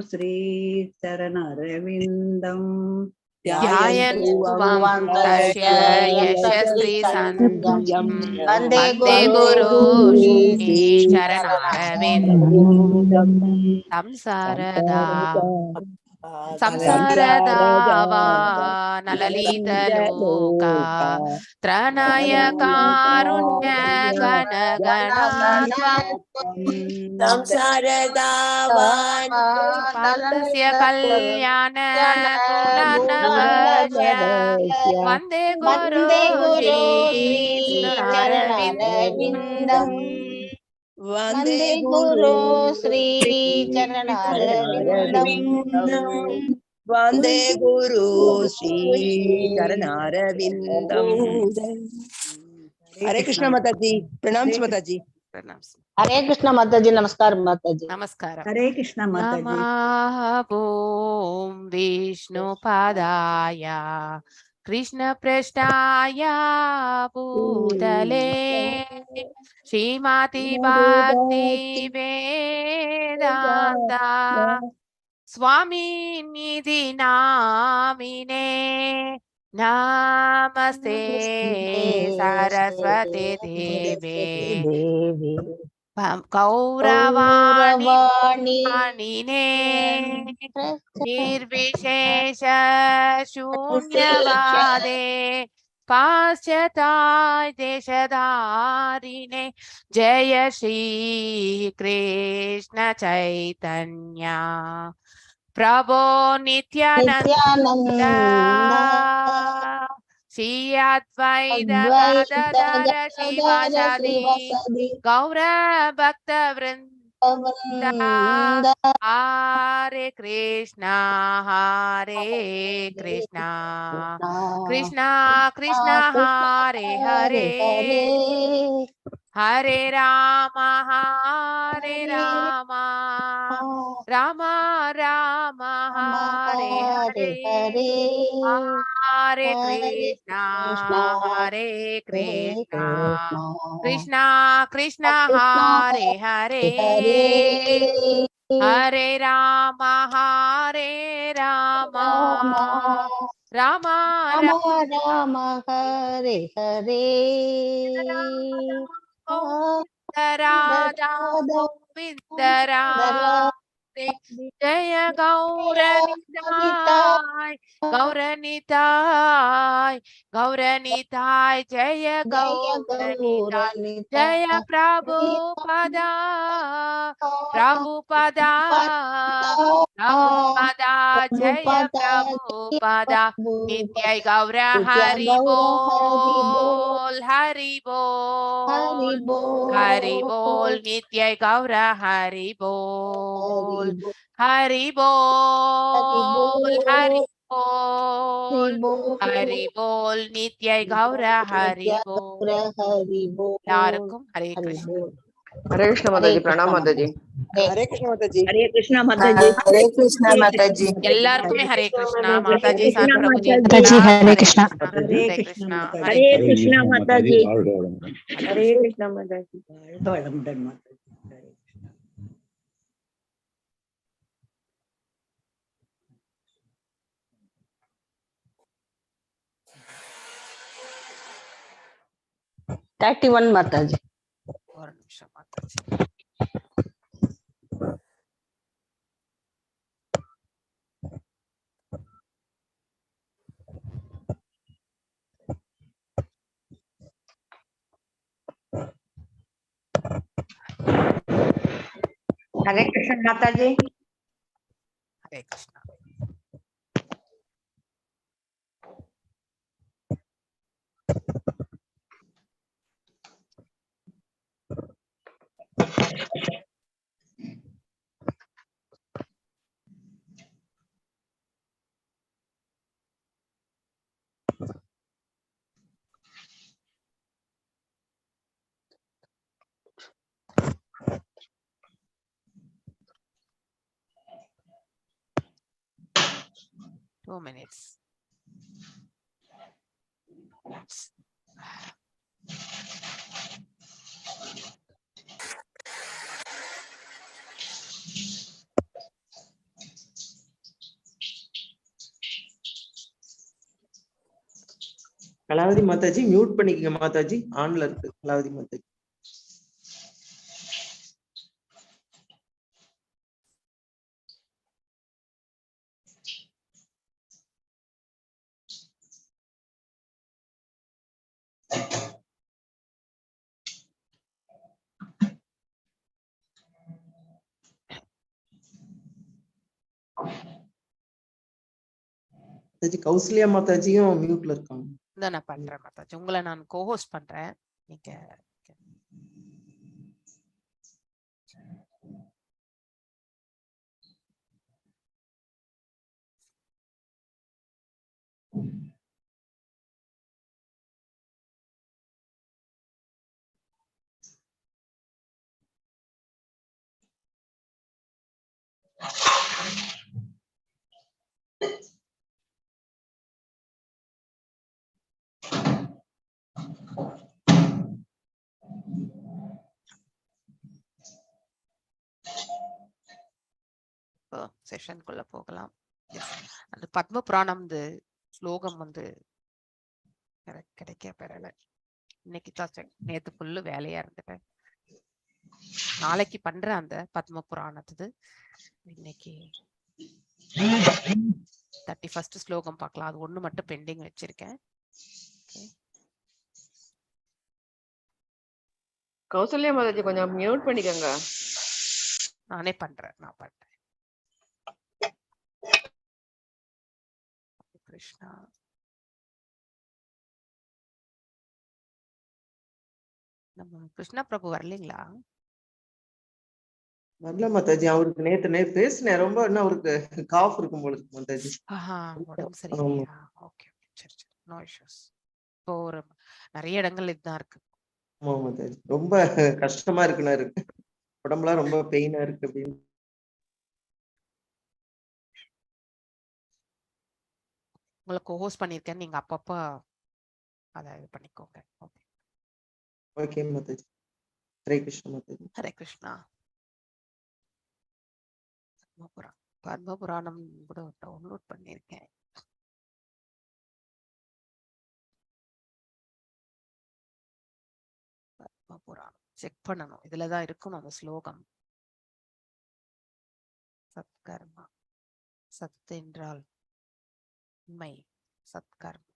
Sri Charanarvindam ध्यायन्तु वन्तस्य यशस्वी सन्तं वन्दे गुरु श्री चरणारविन्दं संसारदावा नललितलोका त्रनयकारुण्य गण संसारदावान् पार्थस्य कल्याण गुणनगस्य वन्दे गुरु श्री चरणारविन्दं वन्दे गुरु श्री चरणारविन्दं वन्दे गुरु श्री चरणारविन्दं। हरे कृष्ण माताजी, प्रणाम माताजी। हरे कृष्ण माताजी, नमस्कार माताजी। नमस्कार। हरे कृष्ण माताजी। नमः ओम विष्णुपादाय कृष्ण पृष्ठाय भूतले श्रीमती भक्ति वेदांत स्वामी निधि नामिने नमस्ते सरस्वती देवे गौरवाणीने निर्विशेष शून्यवादे पाश्चात्य देशधारिणे जय श्री कृष्ण चैतन्य प्रभो नित्यानंद श्री अद्वैत गदाधर शिवासादि गौर भक्त वृंद हरे कृष्णा कृष्णा कृष्णा हरे हरे हरे राम राम राम हरे हरे हरे कृष्णा कृष्णा कृष्णा हरे हरे हरे राम राम राम हरे हरे राधा गोविंद राधे जय गौरनिताय जय गौरनिताय जय प्रभुपदा जय प्रभुपदा नित्य गौर हरि बोल नित्य गौर हरि बोल नित्य गौर हरि बोल यारकुम हरे कृष्ण। हरे कृष्ण माताजी, प्रणाम माताजी। हरे कृष्ण माताजी। हरे कृष्ण माताजी। हरे कृष्ण माताजी। எல்லாருக்குமே ஹரே கிருஷ்ணா மாதாஜி சார் பிரபுஜி हरे कृष्ण हरे कृष्ण हरे कृष्ण माताजी। हरे कृष्ण माताजी। वळमुடன் माताजी। हरे कृष्ण। वन माताजी। और निमिष माताजी। Hare Krishna Mataji. Hare Krishna. Two minutes. Kalavathi Mataji mute பண்ணிக்கங்க மாதாஜி, ஆன்ல இருக்கு கலாவதி மாதாஜி. மாதாஜி கௌசல்யா மாதாஜியும் மியூட்ல இருக்காங்க. இதை நான் பண்றேன் மாதாஜி, உங்களை நான் கோஹோஸ்ட் பண்றேன். நீங்க செஷனுக்குள்ள போகலாம். அந்த பத்ம புராணம் ஸ்லோகம் கிடைக்க பெறல. இன்னைக்கு தான் நேத்து ஃபுல்லு வேலையா இருந்துட்டேன். நாளைக்கு பண்றேன் அந்த பத்ம புராணத்துது. இன்னைக்கு 31st ஸ்லோகம் பார்க்கலாம். அது ஒண்ணு மட்டும் பெண்டிங் வச்சிருக்கேன். கௌசல்யா மாதாஜி கொஞ்சம் மியூட் பண்ணிக்கோங்க. நானே பண்றேன். கிருஷ்ணா நம்ம கிருஷ்ணா பிரபு வரலீங்களா? வரல மாதாஜி, அவருக்கு நேத்து பேசினேன். ரொம்ப இன்னும் அவருக்கு காஃப் இருக்கும் போல இருக்கு மாதாஜி. உடம்பு சரியில்லையா? ஓகே, சரி நோ இஷ்யூஸ். இப்போ நிறைய இடங்கள் இதுதான் இருக்கு. ஆமா மாதாஜி, ரொம்ப கஷ்டமா இருக்குனாரு, உடம்புலாம் ரொம்ப பெயினா இருக்கு அப்படின்னு. உங்களுக்கு ஹோஸ்ட் பண்ணிருக்கேன், நீங்க அப்பப்போ அதை இது பண்ணிக்கோங்க. ஓகே மாதாஜி. ஹரே கிருஷ்ணா மாதாஜி. ஹரே கிருஷ்ணா. பத்ம புராணம் கூட டவுன்லோட் பண்ணிருக்கேன். பத்ம புராணம் செக் பண்ணணும், இதுலதான் இருக்கணும் அந்த ஸ்லோகம். சத்கர்மா, சத் என்றால் உண்மை, சத்கர்மா.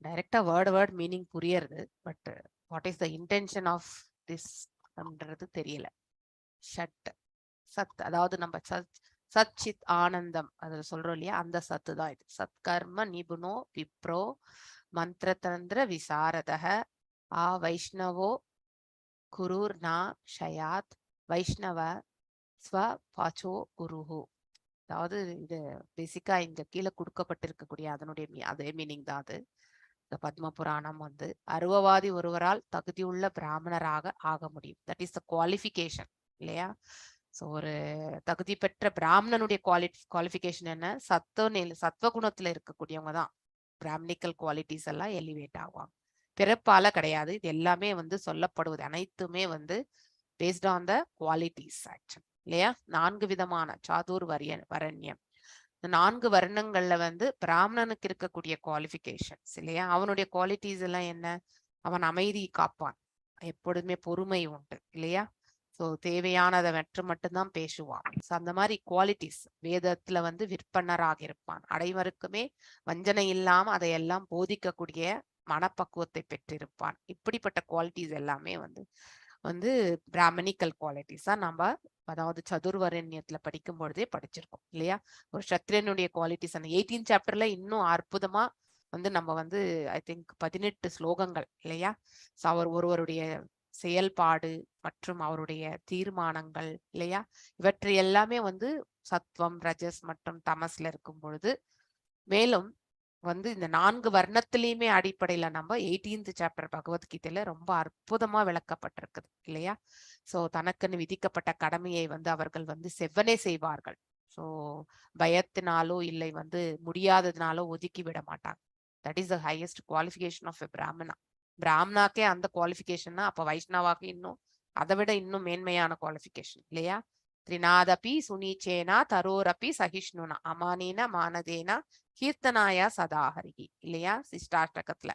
டைரக்டா வேர்ட் மீனிங் புரியறது, but what is the intention of this அப்படின்றது தெரியல. ஷட் சத், அதாவது நம்ம சத் சித் ஆனந்தம் அது சொல்றோம் இல்லையா, அந்த சத்து தான் இது. சத்கர்ம நிபுணோ விப்ரோ மந்திரதந்திர விசாரதः ஆ வைஷ்ணவோ குருர் நா ஷயாத் வைஷ்ணவ ஸ்வ பாச்சோ குருஹு. அதாவது இது பேசிக்கா இங்க கீழே கொடுக்கப்பட்டிருக்கக்கூடிய அதனுடைய அதே மீனிங் தான் அது. இந்த பத்ம புராணம் அருவவாதி ஒருவரால் தகுதியுள்ள பிராமணராக ஆக முடியும். தட் இஸ் த குவாலிஃபிகேஷன் இல்லையா? ஸோ ஒரு தகுதி பெற்ற பிராமணனுடைய குவாலிஃபிகேஷன் என்ன? சத்வகுணத்துல இருக்கக்கூடியவங்க தான் பிராமணிக்கல் குவாலிட்டிஸ் எல்லாம் எலிவேட் ஆகுவாங்க. பிறப்பால கிடையாது. இது எல்லாமே சொல்லப்படுவது அனைத்துமே based on the qualities actual இல்லையா? 4 விதமான சாதுர் வரண்யம், இந்த 4 வர்ணங்கள்ல பிராமணனுக்கு இருக்கக்கூடிய குவாலிஃபிகேஷன்ஸ் இல்லையா? அவனுடைய குவாலிட்டிஸ் எல்லாம் என்ன? அவன் அமைதி காப்பான், எப்பொழுதுமே பொறுமை உண்டு இல்லையா? ஸோ தேவையானதை மட்டும்தான் பேசுவான். ஸோ அந்த மாதிரி குவாலிட்டிஸ் வேதத்துல விற்பனராக இருப்பான். அனைவருக்குமே வஞ்சனை இல்லாம அதையெல்லாம் போதிக்கக்கூடிய மனப்பக்குவத்தை பெற்றிருப்பான். இப்படிப்பட்ட குவாலிட்டிஸ் எல்லாமே பிராமணிக்கல் குவாலிட்டிஸா நம்ம அதாவது சதுர்வரண்யத்துல படிக்கும் பொழுதே படிச்சிருக்கோம் இல்லையா? ஒரு சத்திரியனுடைய குவாலிட்டிஸ் அந்த 18th சாப்டர்ல இன்னும் அற்புதமா நம்ம ஐ திங்க் 18 ஸ்லோகங்கள் இல்லையா? ஸோ அவர் ஒருவருடைய செயல்பாடு மற்றும் அவருடைய தீர்மானங்கள் இல்லையா, இவற்றை எல்லாமே சத்வம் ரஜஸ் மற்றும் தமஸ்ல இருக்கும் பொழுது, மேலும் இந்த 4 வர்ணத்திலையுமே அடிப்படையில நம்ம 18th சாப்டர் பகவத்கீதையில ரொம்ப அற்புதமா விளக்கப்பட்டிருக்குது இல்லையா? சோ தனக்குன்னு விதிக்கப்பட்ட கடமையை அவர்கள் செவ்வனே செய்வார்கள். சோ பயத்தினாலோ இல்லை முடியாததுனாலோ ஒதுக்கி விட மாட்டாங்க. That is the highest qualification of a brahmana. பிராமணாக்கே அந்த குவாலிஃபிகேஷன்னா அப்ப வைஷ்ணவாக்கு இன்னும் அதை விட இன்னும் மேன்மையான குவாலிஃபிகேஷன் இல்லையா? த்ரிநாதபி சுனீச்சேனா தரோரபி சகிஷ்ணுனா அமானேன மானதேனா கீர்த்தனாயா சதாஹரிகி இல்லையா சிஷ்டாஷ்டகத்துல.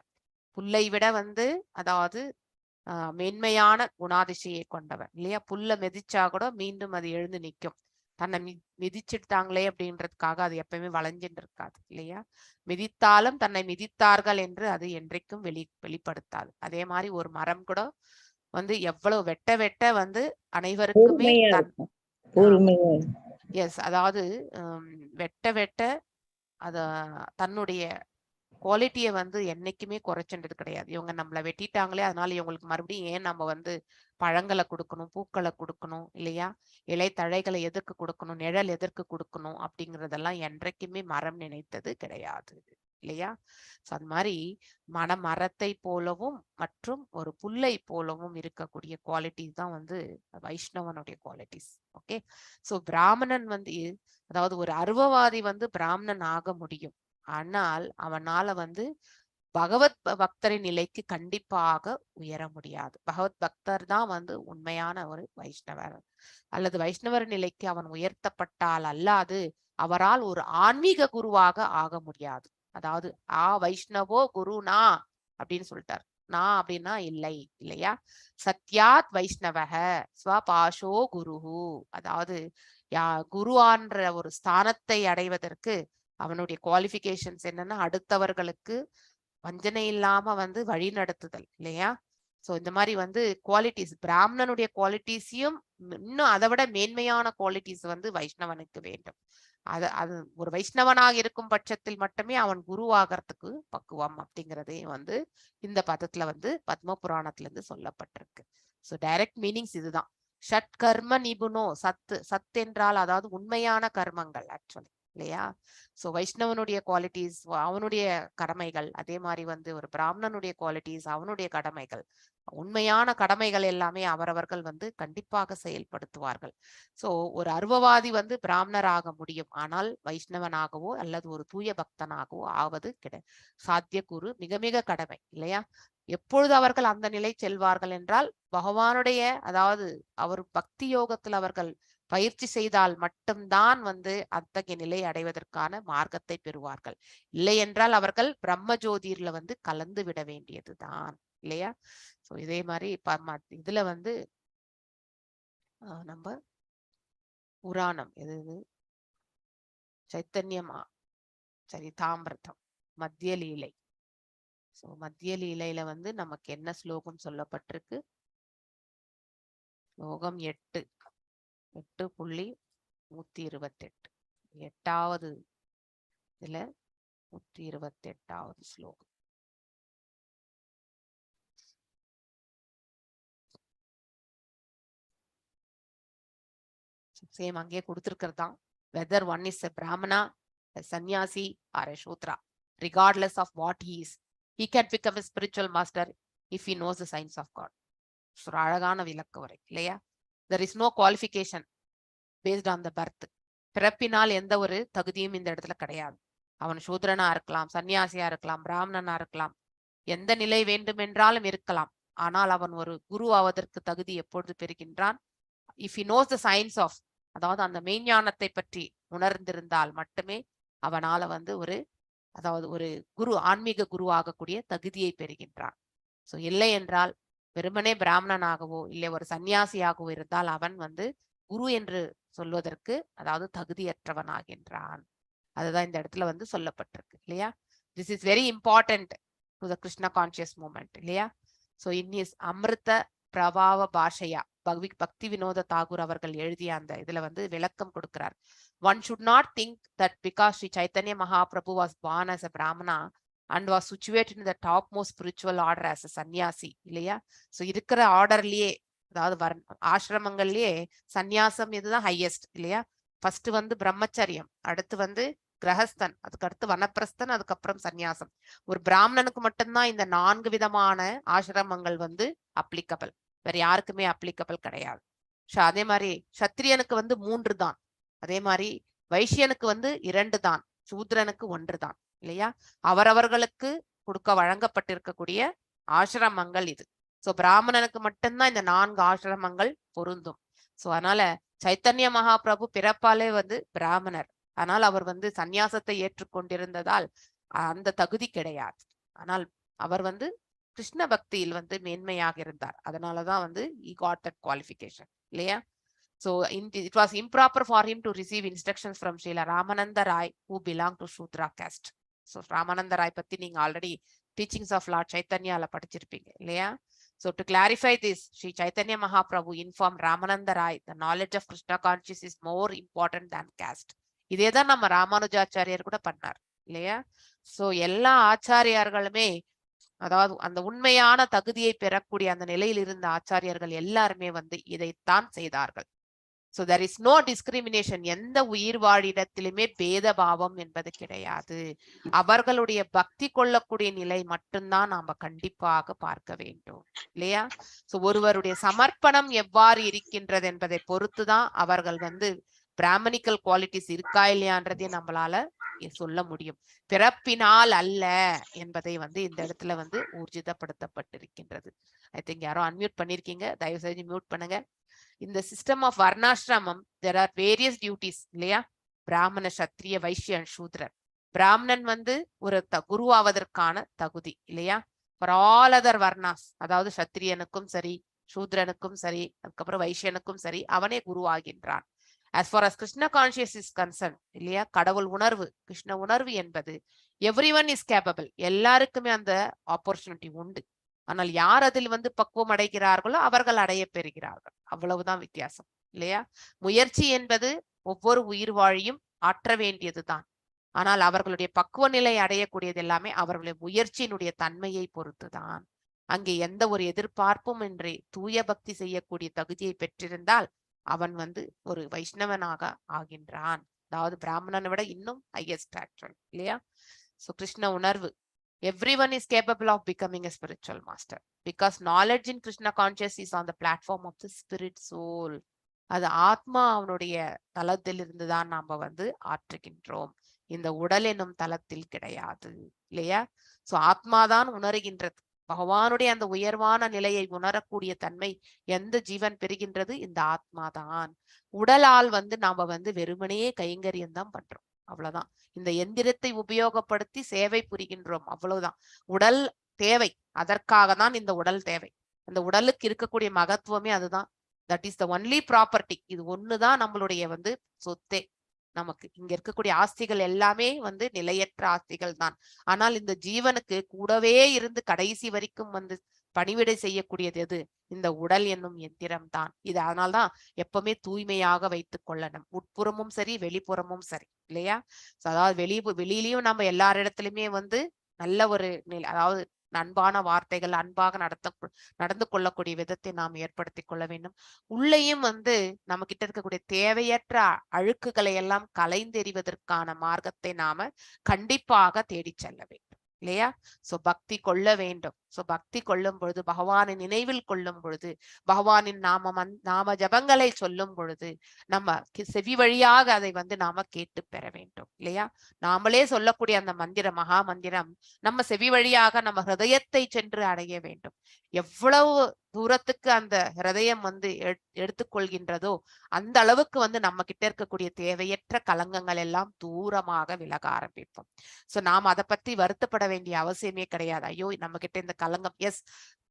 புல்லை விட வந்து அதாவது மேன்மையான குணாதிசையை கொண்டவன் இல்லையா. புல்ல மிதிச்சா கூட மீண்டும் அது எழுந்து நிற்கும். தன்னை மிதிச்சிட்டாங்களே அப்படின்றதுக்காக அது எப்பயுமே வளைஞ்சுட்டு இருக்காது இல்லையா. மிதித்தாலும் தன்னை மிதித்தார்கள் என்று அது என்றைக்கும் வெளிப்படுத்தாது. அதே மாதிரி ஒரு மரம் கூட வந்து எவ்வளவு வெட்ட வெட்ட வந்து அனைவருக்குமே எஸ் அதாவது வெட்ட வெட்ட அத தன்னுடைய குவாலிட்டியை வந்து என்னைக்குமே குறைச்சுன்றது கிடையாது. இவங்க நம்மளை வெட்டிட்டாங்களே அதனால இவங்களுக்கு மறுபடியும் ஏன் நம்ம வந்து பழங்களை கொடுக்கணும், பூக்களை கொடுக்கணும் இல்லையா, இலை தழைகளை எதற்கு கொடுக்கணும், நிழல் எதற்கு கொடுக்கணும் அப்படிங்கிறதெல்லாம் என்றைக்குமே மரம் நினைத்தது கிடையாது இல்லையா. ஸோ அது மாதிரி மரத்தை போலவும் மற்றும் ஒரு புல்லை போலவும் இருக்கக்கூடிய குவாலிட்டிஸ் தான் வந்து வைஷ்ணவனுடைய குவாலிட்டிஸ். ஓகே. ஸோ பிராமணன் வந்து அதாவது ஒரு அருவவாதி வந்து பிராமணன் ஆக முடியும். ஆனால் அவனால வந்து பகவத் பக்தரின் நிலைக்கு கண்டிப்பாக உயர முடியாது. பகவத் பக்தர் தான் வந்து உண்மையான ஒரு வைஷ்ணவர். அல்லது வைஷ்ணவர் நிலைக்கு அவன் உயர்த்தப்பட்டால் அல்லாது அவரால் ஒரு ஆன்மீக குருவாக ஆக முடியாது. அதாவது வைஷ்ணவோ குருனா அப்படின்னு சொல்லிட்டார். நான் அப்படின்னா இல்லை இல்லையா. சத்யாத் வைஷ்ணவக ஸ்வபாஷோ குருஹு. அதாவது குருவான்ற ஒரு ஸ்தானத்தை அடைவதற்கு அவனுடைய குவாலிஃபிகேஷன்ஸ் என்னன்னா அடுத்தவர்களுக்கு வஞ்சனை இல்லாம வந்து வழி நடத்துதல் இல்லையா. ஸோ இந்த மாதிரி வந்து குவாலிட்டிஸ் பிராமணனுடைய குவாலிட்டிஸையும் இன்னும் அதை விட மேன்மையான குவாலிட்டிஸ் வந்து வைஷ்ணவனுக்கு வேண்டும். அது ஒரு வைஷ்ணவனாக இருக்கும் பட்சத்தில் மட்டுமே அவன் குருவாகிறதுக்கு பக்குவம் அப்படிங்கிறதே வந்து இந்த பதத்துல வந்து பத்ம புராணத்துல இருந்து சொல்லப்பட்டிருக்கு. ஸோ டைரக்ட் மீனிங்ஸ் இதுதான். ஷட் கர்ம நிபுணோ சத் என்றால் அதாவது உண்மையான கர்மங்கள் ஆக்சுவலி இல்லையா. ஸோ வைஷ்ணவனுடைய குவாலிட்டிஸ் அவனுடைய கடமைகள், அதே மாதிரி வந்து ஒரு பிராமணனுடைய குவாலிட்டிஸ் அவனுடைய கடமைகள், உண்மையான கடமைகள் எல்லாமே அவரவர்கள் வந்து கண்டிப்பாக செயல்படுத்துவார்கள். ஸோ ஒரு அருவவாதி வந்து பிராமணராக முடியும், ஆனால் வைஷ்ணவனாகவோ அல்லது ஒரு தூய பக்தனாகவோ ஆவது சாத்தியக்கூறு மிக மிக கடமை இல்லையா. எப்பொழுது அவர்கள் அந்த நிலை செல்வார்கள் என்றால் பகவானுடைய அதாவது அவர் பக்தி யோகத்தில் அவர்கள் பயிற்சி செய்தால் மட்டும்தான் வந்து அத்தகைய நிலை அடைவதற்கான மார்க்கத்தை பெறுவார்கள். இல்லை என்றால் அவர்கள் பிரம்ம ஜோதிர்ல வந்து கலந்து விட வேண்டியதுதான் இல்லையா. ஸோ இதே மாதிரி இதுல வந்து நம்ம புராணம் எது சைத்தன்யமா சரிதாமிரதம் மத்திய லீலை. ஸோ மத்திய லீலையில வந்து நமக்கு என்ன ஸ்லோகம் சொல்லப்பட்டிருக்கு? ஸ்லோகம் 8.128 8வது இதுல 128வது ஸ்லோகம். சேம் அங்கே கொடுத்திருக்கிறதுதான். Whether one is a brahmana, a sannyasi or a shudra, regardless of what he is, he can become a spiritual master if he knows the science of God. அழகான விளக்க உரை இல்லையா. there is no qualification based on the birth. பிறப்பினால் எந்த ஒரு தகுதியும் இந்த இடத்துல கிடையாது. அவன் சூத்ரனா இருக்கலாம், சன்னியாசியா இருக்கலாம், பிராமணனா இருக்கலாம், எந்த நிலை வேண்டுமென்றாலும் இருக்கலாம். ஆனால் அவன் ஒரு குரு ஆவதற்கு தகுதி எப்பொழுது பெறுகின்றான்? If he knows the science of, அதாவது அந்த மெய்ஞானத்தை பற்றி உணர்ந்திருந்தால் மட்டுமே அவனால வந்து ஒரு குரு ஆன்மீக குரு ஆகக்கூடிய தகுதியை பெறுகின்றான். ஸோ இல்லை என்றால் வெறுமனே பிராமணனாகவோ இல்லை ஒரு சன்னியாசியாகவோ இருந்தால் அவன் வந்து குரு என்று சொல்வதற்கு அதாவது தகுதியற்றவனாகின்றான். அதுதான் இந்த இடத்துல வந்து சொல்லப்பட்டிருக்கு இல்லையா. This is very important to the Krishna conscious movement இல்லையா. So in is Amrita Pravaha பாஷையா பக்தி வினோத தாகூர் அவர்கள் எழுதிய அந்த இதுல வந்து விளக்கம் கொடுக்கிறார். One should not think that because Sri Chaitanya Mahaprabhu was born as a brahmana and was situated in the topmost spiritual order as a sannyasi இல்லையா. ஸோ இருக்கிற ஆர்டர்லயே அதாவது ஆசிரமங்கள்லயே சந்நியாசம் இதுதான் ஹையஸ்ட் இல்லையா. ஃபர்ஸ்ட் வந்து பிரம்மச்சரியம், அடுத்து வந்து கிரகஸ்தன், அதுக்கு அடுத்து வனப்பிரஸ்தன், அதுக்கப்புறம் சந்நியாசம். ஒரு பிராமணனுக்கு மட்டும்தான் இந்த 4 விதமான ஆசிரமங்கள் வந்து அப்ளிகபிள், வேற யாருக்குமே அப்ளிகபிள் கிடையாது. அதே மாதிரி சத்திரியனுக்கு வந்து 3 தான், அதே மாதிரி வைசியனுக்கு வந்து 2 தான், சூத்ரனுக்கு 1 தான் இல்லையா. அவரவர்களுக்கு வழங்கப்பட்டிருக்கக்கூடிய ஆசிரமங்கள் இது. ஸோ பிராமணனுக்கு மட்டும்தான் இந்த 4 ஆசிரமங்கள் பொருந்தும். ஸோ அதனால சைத்தன்ய மகாபிரபு பிறப்பாலே வந்து பிராமணர், ஆனால் அவர் வந்து சந்நியாசத்தை ஏற்றுக்கொண்டிருந்ததால் அந்த தகுதி கிடையாது. ஆனால் அவர் வந்து கிருஷ்ண பக்தியில் வந்து மேன்மையாக இருந்தார். அதனாலதான் வந்து he got that qualification இல்லையா? So it was improper for him to receive instructions from Srila Ramananda Rai, who belonged to Shudra caste. So Ramananda Rai பத்தி நீங்க ஆல்ரெடி டீச்சிங்ஸ் ஆஃப் லார்ட் சைத்தன்யால படிச்சிருப்பீங்க இல்லையா? So to clarify this, Sri Chaitanya Mahaprabhu informed Ramananda Rai the knowledge of Krishna consciousness is more important than caste. இதேதான் நம்ம ராமானுஜாச்சாரியார் கூட பண்ணார் இல்லையா? So எல்லா ஆச்சாரியார்களுமே, அதாவது அந்த உண்மையான தகுதியை பெறக்கூடிய அந்த நிலையில் இருந்த ஆச்சாரியர்கள் எல்லாருமே வந்து இதைத்தான் செய்தார்கள். So there is no discrimination. எந்த உயிர் வாழிடத்திலுமே பேத பாவம் என்பது கிடையாது. அவர்களுடைய பக்தி கொள்ளக்கூடிய நிலை மட்டும்தான் நாம கண்டிப்பாக பார்க்க வேண்டும் இல்லையா? சோ ஒருவருடைய சமர்ப்பணம் எவ்வாறு இருக்கின்றது என்பதை பொறுத்துதான் அவர்கள் வந்து பிராமணிக்கல் குவாலிட்டிஸ் இருக்கா இல்லையான்றதே நம்மளால சொல்ல முடியும். பிறப்பினால் அல்ல என்பதை வந்து இந்த இடத்துல வந்து ஊர்ஜிதப்படுத்தப்பட்டிருக்கின்றது. ஐ திங்க் யாரோ அன்மியூட் பண்ணிருக்கீங்க, தயவு செஞ்சு மியூட் பண்ணுங்க. இந்த சிஸ்டம் ஆஃப் வர்ணாசிரமம் there are various duties இல்லையா? பிராமண, சத்திரிய, வைஷ்யன், சூத்ரன். பிராமணன் வந்து ஒரு குருவாவதற்கான தகுதி இல்லையா? ஃபார் ஆல் அதர் வர்ணாஸ், அதாவது சத்திரியனுக்கும் சரி, சூத்ரனுக்கும் சரி, அதுக்கப்புறம் வைஷ்யனுக்கும் சரி, அவனே குருவாகின்றான். as far as Krishna consciousness is concerned இல்லையா, கடவுள் உணர்வு, கிருஷ்ண உணர்வு என்பது everyone is capable, எல்லாருக்குமே அந்த ஆப்பர்ச்சுனிட்டி உண்டு. ஆனால் யார் அதில் வந்து பக்குவம் அடைகிறார்களோ அவர்கள் அடைய பெறுகிறார்கள், அவ்வளவுதான் வித்தியாசம் இல்லையா? முயற்சி என்பது ஒவ்வொரு உயிர் வாழியும் ஆற்ற வேண்டியதுதான். ஆனால் அவர்களுடைய பக்குவ நிலை அடையக்கூடியது எல்லாமே அவர்களுடைய முயற்சியினுடைய தன்மையை பொறுத்துதான். அங்கே எந்த ஒரு எதிர்பார்ப்பும் இன்றி தூய பக்தி செய்யக்கூடிய தகுதியை பெற்றிருந்தால் அவன் வந்து ஒரு வைஷ்ணவனாக ஆகின்றான். அதாவது பிராமணனை விட இன்னும் ஹையஸ்ட் ஆக்சுவல் இல்லையா? சோ கிருஷ்ண உணர்வு, everyone is capable of becoming a spiritual master because knowledge in Krishna consciousness is on the platform of the spirit soul. அது ஆத்மா அவனுடைய தளத்தில் இருந்துதான் நாம வந்து ஆற்றுகின்றோம், இந்த உடல் என்னும் தளத்தில் கிடையாது இல்லையா? சோ ஆத்மாதான் உணர்கின்றது. பகவானுடைய அந்த உயர்வான நிலையை உணரக்கூடிய தன்மை எந்த ஜீவன் பெறுகின்றது? இந்த ஆத்மாதான். உடலால் வந்து நாம வந்து வெறுமனையே கைங்கரியம் தான் பண்றோம், அவ்வளவுதான். இந்த எந்திரத்தை உபயோகப்படுத்தி சேவை புரிகின்றோம், அவ்வளவுதான். உடல் தேவை, அதற்காக தான் இந்த உடல் தேவை. அந்த உடலுக்கு இருக்கக்கூடிய மகத்துவமே அதுதான். That is the only property. இது ஒண்ணுதான் நம்மளுடைய வந்து சொத்தே. நமக்கு இங்க இருக்கக்கூடிய ஆஸ்திகள் எல்லாமே வந்து நிலையற்ற ஆஸ்திகள் தான். ஆனால் இந்த ஜீவனுக்கு கூடவே இருந்து கடைசி வரைக்கும் வந்து பணிவிடை செய்யக்கூடியது எது? இந்த உடல் என்னும் எந்திரம் தான். இது அதனால்தான் எப்பவுமே தூய்மையாக வைத்துக் கொள்ளணும், உட்புறமும் சரி வெளிப்புறமும் சரி இல்லையா? அதாவது வெளியிலயும் நம்ம எல்லாரிடத்திலுமே வந்து நல்ல ஒரு அதாவது அன்பான வார்த்தைகள், அன்பாக நடந்து கொள்ளக்கூடிய விதத்தை நாம் ஏற்படுத்தி கொள்ள வேண்டும். உள்ளேயும் வந்து நம்ம கிட்ட இருக்கக்கூடிய தேவையற்ற அழுக்குகளை எல்லாம் கலைந்தெறிவதற்கான மார்க்கத்தை நாம கண்டிப்பாக தேடி செல்ல வேண்டும் இல்லையா? சோ பக்தி கொள்ள வேண்டும். சோ பக்தி கொள்ளும் பொழுது, பகவானை நினைவில் கொள்ளும் பொழுது, பகவானின் நாம ஜபங்களை சொல்லும் பொழுது நம்ம செவி வழியாக அதை வந்து நாம கேட்டு பெற வேண்டும் இல்லையா? நாமளே சொல்லக்கூடிய அந்த மந்திரம், மகா மந்திரம் நம்ம செவி வழியாக நம்ம ஹிருதயத்தை சென்று அடைய வேண்டும். எவ்வளவு தூரத்துக்கு அந்த ஹிருதயம் வந்து எடுத்துக்கொள்கின்றதோ அந்த அளவுக்கு வந்து நம்ம கிட்ட இருக்கக்கூடிய தேவையற்ற கலங்கங்கள் எல்லாம் தூரமாக விலக ஆரம்பிப்போம். சோ நாம் அதை பத்தி வருத்தப்பட வேண்டிய அவசியமே கிடையாது. ஐயோ நம்ம கிட்ட இந்த கலங்கம், எஸ்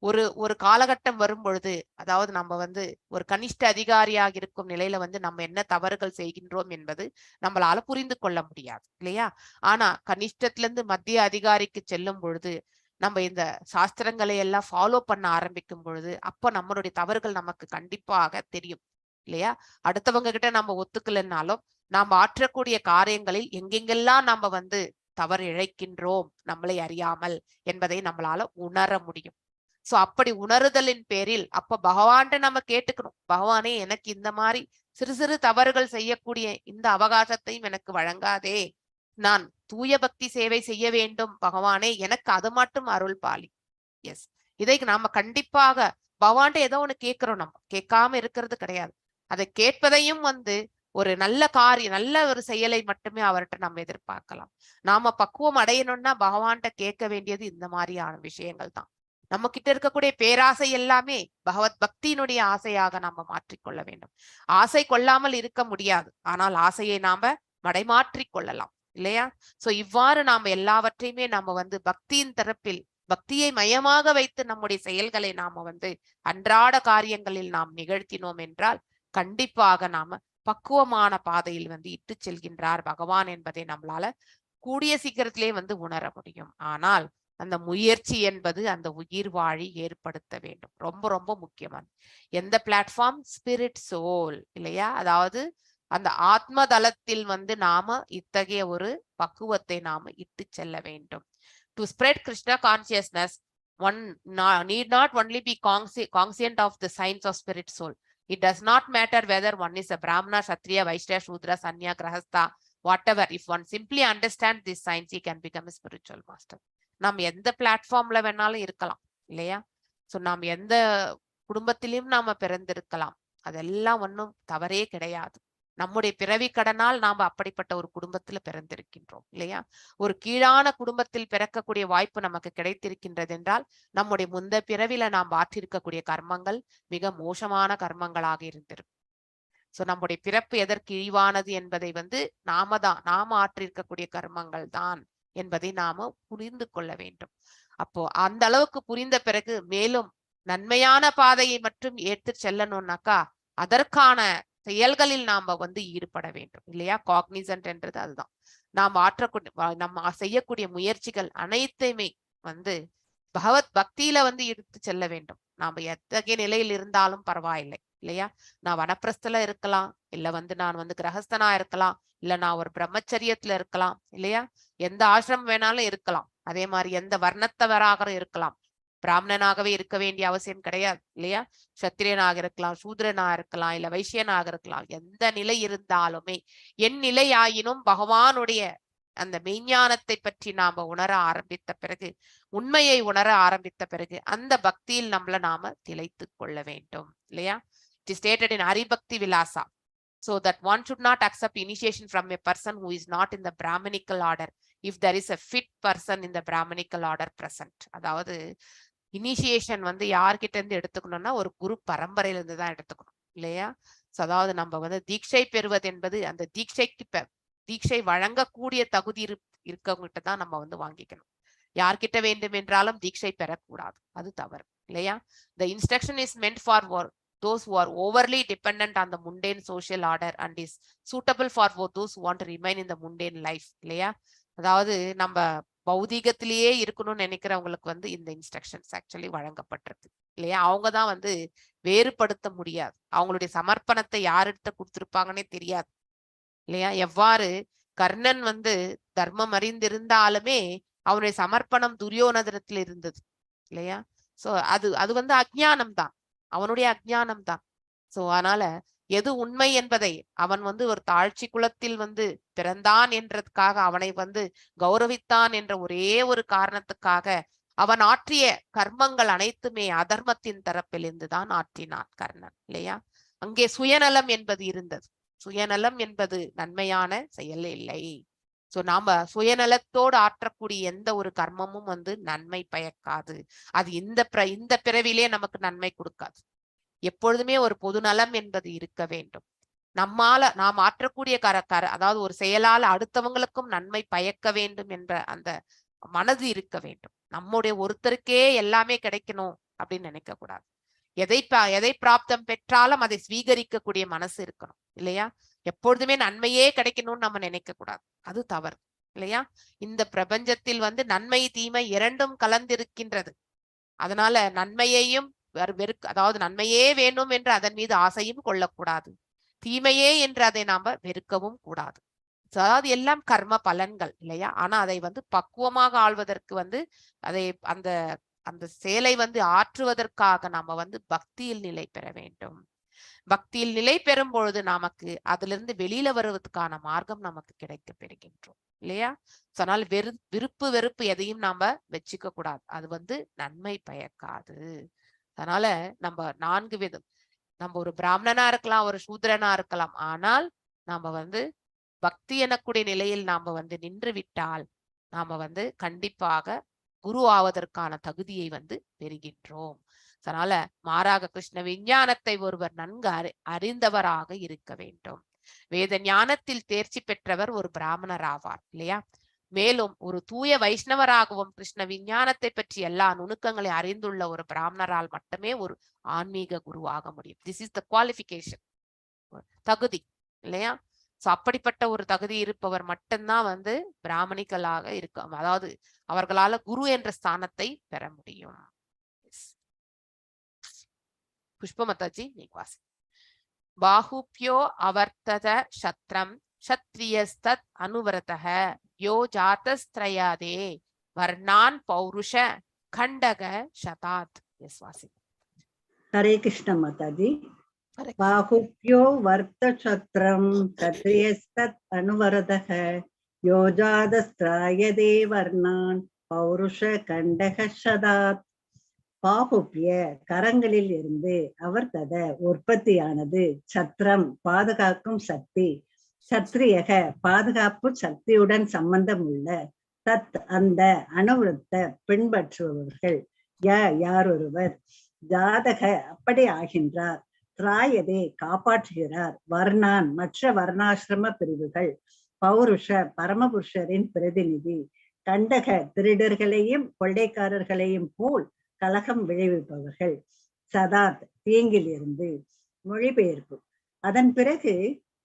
ஒரு காலகட்டம் வரும் பொழுது, அதாவது நம்ம வந்து ஒரு கனிஷ்ட அதிகாரியாக இருக்கும் நிலையில வந்து நம்ம என்ன தவறுகள் செய்கின்றோம் என்பது நம்மளால புரிந்து கொள்ள முடியாது இல்லையா? ஆனா கனிஷ்டத்துல இருந்து மத்திய அதிகாரிக்கு செல்லும் பொழுது, நம்ம இந்த சாஸ்திரங்களை எல்லாம் ஃபாலோ பண்ண ஆரம்பிக்கும் பொழுது அப்ப நம்மளுடைய தவறுகள் நமக்கு கண்டிப்பாக தெரியும் இல்லையா? அடுத்தவங்க கிட்ட நம்ம ஒத்துக்கலைன்னாலும் நாம் ஆற்றக்கூடிய காரியங்களில் எங்கெங்கெல்லாம் நம்ம வந்து தவறு இழைக்கின்றோம் நம்மளை அறியாமல் என்பதை நம்மளால உணர முடியும். சோ அப்படி உணருதலின் பேரில் அப்ப பகவான்கிட்ட நம்ம கேட்டுக்கணும், பகவானே எனக்கு இந்த மாதிரி சிறு சிறு தவறுகள் செய்யக்கூடிய இந்த அவகாசத்தையும் எனக்கு வழங்காதே, நான் தூய பக்தி சேவை செய்ய வேண்டும் பகவானே, எனக்கு அது மட்டும் அருள் பாலி. எஸ், இதை நாம கண்டிப்பாக பகவான்கிட்ட ஏதோ ஒண்ணு கேட்கிறோம், நம்ம கேட்காம இருக்கிறது கிடையாது. அதை கேட்பதையும் வந்து ஒரு நல்ல காரியம், நல்ல ஒரு செயலை மட்டுமே அவர்கிட்ட நம்ம எதிர்பார்க்கலாம். நாம பக்குவம் அடையணும்னா பகவான்கிட்ட கேட்க வேண்டியது இந்த மாதிரியான விஷயங்கள் தான். நம்ம கிட்ட இருக்கக்கூடிய பேராசை எல்லாமே பகவத் பக்தியினுடைய ஆசையாக நாம மாற்றிக்கொள்ள வேண்டும். ஆசை கொள்ளாமல் இருக்க முடியாது, ஆனால் ஆசையை நாம மடைமாற்றிக் கொள்ளலாம் இல்லையா? சோ இவ்வாறு நாம எல்லாவற்றையுமே நாம வந்து பக்தியின் தரப்பில் பக்தியை மையமாக வைத்து நம்முடைய செயல்களை நாம வந்து அன்றாட காரியங்களில் நாம் நிகழ்த்தினோம் என்றால் கண்டிப்பாக நாம பக்குவமான பாதையில் வந்து இட்டு செல்கின்றார் பகவான் என்பதை நம்மளால கூடிய சீக்கிரத்திலே வந்து உணர முடியும். ஆனால் அந்த முயற்சி என்பது அந்த உயிர் வாழி ஏற்படுத்த வேண்டும். ரொம்ப ரொம்ப முக்கியமானது. எந்த பிளாட்ஃபார்ம்? ஸ்பிரிட் சோல் இல்லையா? அதாவது அந்த ஆத்ம தளத்தில் வந்து நாம இத்தகைய ஒரு பக்குவத்தை நாம இட்டு செல்ல வேண்டும். To spread Krishna consciousness, one need not only be conscient of the signs of spirit soul. It does not matter whether one is a Brahmana, Kshatriya, Vaishya, Shudra, Sanya, Grahastha, whatever. If one simply understands these signs, he can become a spiritual master. நாம் எந்த பிளாட்ஃபார்ம்ல வேணாலும் இருக்கலாம் இல்லையா? So நாம் எந்த குடும்பத்திலும் நாம பிறந்திருக்கலாம். அதெல்லாம் ஒன்றும் தவறே கிடையாது. நம்முடைய பிறவி கடனால் நாம அப்படிப்பட்ட ஒரு குடும்பத்துல பிறந்திருக்கின்றோம் இல்லையா? ஒரு கீழான குடும்பத்தில் பிறக்கக்கூடிய வாய்ப்பு நமக்கு கிடைத்திருக்கின்றது என்றால் நம்முடைய முந்த பிறவில நாம் ஆற்றிருக்கக்கூடிய கர்மங்கள் மிக மோசமான கர்மங்களாக இருந்திருக்கும். சோ நம்முடைய பிறப்பு எதற்கு இழிவானது என்பதை வந்து நாம ஆற்றிருக்கக்கூடிய கர்மங்கள் தான் என்பதை நாம புரிந்து கொள்ள வேண்டும். அப்போ அந்த அளவுக்கு புரிந்த பிறகு மேலும் நன்மையான பாதையை மட்டும் ஏற்று செல்லணும்னாக்கா அதற்கான செயல்களில் நாம வந்து ஈடுபட வேண்டும் இல்லையா? காக்னிசன்ட் என்றது அதுதான். நாம் நம்ம செய்யக்கூடிய முயற்சிகள் அனைத்தையுமே வந்து பகவத் பக்தியில வந்து எடுத்து செல்ல வேண்டும். நாம எத்தகைய நிலையில் இருந்தாலும் பரவாயில்லை இல்லையா? நான் வனப்பிரஸ்தல இருக்கலாம், இல்ல வந்து நான் வந்து கிரகஸ்தனா இருக்கலாம், இல்ல நான் ஒரு பிரம்மச்சரியத்துல இருக்கலாம் இல்லையா? எந்த ஆசிரமம் வேணாலும் இருக்கலாம். அதே மாதிரி எந்த வர்ணத்தவராக இருக்கலாம். பிராமணனாகவே இருக்க வேண்டிய அவசியம் கிடையாது இல்லையா? சத்திரியனாக இருக்கலாம், சூத்ரனாக இருக்கலாம், இல்ல வைசியனாக இருக்கலாம். எந்த நிலை இருந்தாலுமே என் நிலை ஆயினும் பகவானுடைய அந்த மெய்ஞானத்தை பற்றி நாம உணர ஆரம்பித்த பிறகு, உண்மையை உணர ஆரம்பித்த பிறகு அந்த பக்தியில் நாம திளைத்து கொள்ள வேண்டும் இல்லையா? It is stated in Haribhakti Vilasa, so that one should not accept initiation from a person who is not in the Brahminical order if there is a fit person in the Brahminical order present. அதாவது initiation வந்து யார்கிட்ட இருந்து எடுத்துக்கணும்னா ஒரு குரு பரம்பரையில இருந்து தான் எடுத்துக்கணும் இல்லையா? அதாவது நம்ம வந்து தீட்சை பெறுவது என்பது அந்த தீட்சை வழங்கக்கூடிய தகுதி இருக்கவங்கிட்ட தான் நம்ம வந்து வாங்கிக்கணும். யார்கிட்ட வேண்டும் என்றாலும் தீட்சை பெறக்கூடாது, அது தவறு இல்லையா? The instruction is meant for those who are overly dependent on the mundane social order and is suitable for those who want to remain in the mundane life இல்லையா? அதாவது நம்ம பௌதிகத்திலேயே இருக்கணும்னு நினைக்கிறவங்களுக்கு வந்து இந்த இன்ஸ்ட்ரக்ஷன்ஸ் ஆக்சுவலி வழங்கப்பட்டிருக்கு இல்லையா? அவங்கதான் வந்து வேறுபடுத்த முடியாது. அவங்களுடைய சமர்ப்பணத்தை யார்கிட்ட கொடுத்திருப்பாங்கன்னே தெரியாது இல்லையா? எவ்வாறு கர்ணன் வந்து தர்மம் அறிந்திருந்தாலுமே அவனுடைய சமர்ப்பணம் துரியோதனத்தில் இருந்தது இல்லையா? சோ அது வந்து அஜ்ஞானம் தான், அவனுடைய அஜ்ஞானம் தான். சோ அதனால எது உண்மை என்பதை அவன் வந்து ஒரு தாழ்ச்சி குலத்தில் வந்து பிறந்தான் என்றதுக்காக அவனை வந்து கௌரவித்தான் என்ற ஒரே ஒரு காரணத்துக்காக அவன் ஆற்றிய கர்மங்கள் அனைத்துமே அதர்மத்தின் தரப்பில் இருந்துதான் ஆற்றினான் கர்ணன் இல்லையா? அங்கே சுயநலம் என்பது இருந்தது. சுயநலம் என்பது நன்மையான செயல் இல்லை. சோ நாம சுயநலத்தோடு ஆற்றக்கூடிய எந்த ஒரு கர்மமும் வந்து நன்மை பயக்காது. அது இந்த பிறவிலே நமக்கு நன்மை கொடுக்காது. எப்பொழுதுமே ஒரு பொது நலம் என்பது இருக்க வேண்டும். நாம் ஆற்றக்கூடிய அதாவது ஒரு செயலால் அடுத்தவங்களுக்கும் நன்மை பயக்க வேண்டும் என்ற அந்த மனது இருக்க வேண்டும். நம்முடைய ஒருத்தருக்கே எல்லாமே கிடைக்கணும் அப்படின்னு நினைக்க கூடாது. எதை பிராப்தம் பெற்றாலும் அதை ஸ்வீகரிக்கக்கூடிய மனசு இருக்கணும் இல்லையா? எப்பொழுதுமே நன்மையே கிடைக்கணும்னு நம்ம நினைக்க கூடாது, அது தவறு இல்லையா? இந்த பிரபஞ்சத்தில் வந்து நன்மை தீமை இரண்டும் கலந்திருக்கின்றது. அதனால நன்மையையும் அதாவது நன்மையே வேணும் என்று அதன் மீது ஆசையும் கொள்ளக்கூடாது, தீமையே என்று அதை நாம வெறுக்கவும் கூடாது. அதாவது எல்லாம் கர்ம பலன்கள் இல்லையா? ஆனா அதை வந்து பக்குவமாக ஆள்வதற்கு வந்து அதை அந்த செயலை வந்து ஆற்றுவதற்காக நாம வந்து பக்தியில் நிலை பெற வேண்டும். பக்தியில் நிலை பெறும் பொழுது நமக்கு அதுல இருந்து வெளியில வருவதற்கான மார்க்கம் நமக்கு கிடைக்க பெறுகின்றோம் இல்லையா? அதனால் விருப்பு வெறுப்பு எதையும் நாம வச்சுக்க கூடாது, அது வந்து நன்மை பயக்காது. அதனால நம்ம 4 விதம், நம்ம ஒரு பிராமணனா இருக்கலாம், ஒரு சூத்ரனா இருக்கலாம். ஆனால் நாம வந்து பக்தி எனக்கூடிய நிலையில் நாம வந்து நின்று விட்டால் நாம வந்து கண்டிப்பாக குரு ஆவதற்கான தகுதியை வந்து பெறுகின்றோம். அதனால மாறாக கிருஷ்ண விஞ்ஞானத்தை ஒருவர் நன்கு அறிந்தவராக இருக்க வேண்டும். வேத ஞானத்தில் தேர்ச்சி பெற்றவர் ஒரு பிராமணர் ஆவார் இல்லையா? மேலும் ஒரு தூய வைஷ்ணவராகவும் கிருஷ்ண விஞ்ஞானத்தை பற்றி எல்லா நுணுக்கங்களை அறிந்துள்ள ஒரு பிராமணரால் மட்டுமே ஒரு ஆன்மீக குருவாக முடியும். திஸ் இஸ் த குவாலிஃபிகேஷன், தகுதி இல்லையா? சோ அப்படிப்பட்ட ஒரு தகுதி இருப்பவர் மட்டும்தான் பிராமணிகளாக இருக்க, அதாவது அவர்களால குரு என்ற ஸ்தானத்தை பெற முடியும். புஷ்பமதாஜி நீங்க வாசி. பாஹுப்யோ அவர்த்தத சத்ரம் க்ஷத்ரியஸ்தத் அனுவரதஹ யோ ஜாதஸ்த்ரயாதே வர்ணான் பௌருஷ கண்டக சதாத். எஸ் வாசி. ஹரே கிருஷ்ண மாதாஜி. Correct. பாஹுப்யோ வர்த்தசத்ரம் க்ஷத்ரியஸ்தத் அனுவரதஹ யோஜாதஸ்த்ராயதே வர்ணான் பௌருஷ கண்டக சதாத். பாகுப்ய கரங்களில் இருந்து அவர்தத உற்பத்தியானது, சத்திரம் பாதுகாக்கும் சக்தி, சத்ரியக பாதுகாப்பு சக்தியுடன் சம்பந்தம் உள்ள, தத் அந்த அனுவருத்த பின்பற்றுபவர்கள், யாரொருவர், ஜாதக அப்படி ஆகின்றார், திராயதே காப்பாற்றுகிறார், வர்ணான் மற்ற வர்ணாசிரம பிரிவுகள், பௌருஷ பரமபுருஷரின் பிரதிநிதி, கண்டக திருடர்களையும் கொள்ளைக்காரர்களையும் போல் கலகம் விளைவிப்பவர்கள், சதாத் தீங்கில் இருந்து. மொழிபெயர்ப்பு. அதன் பிறகு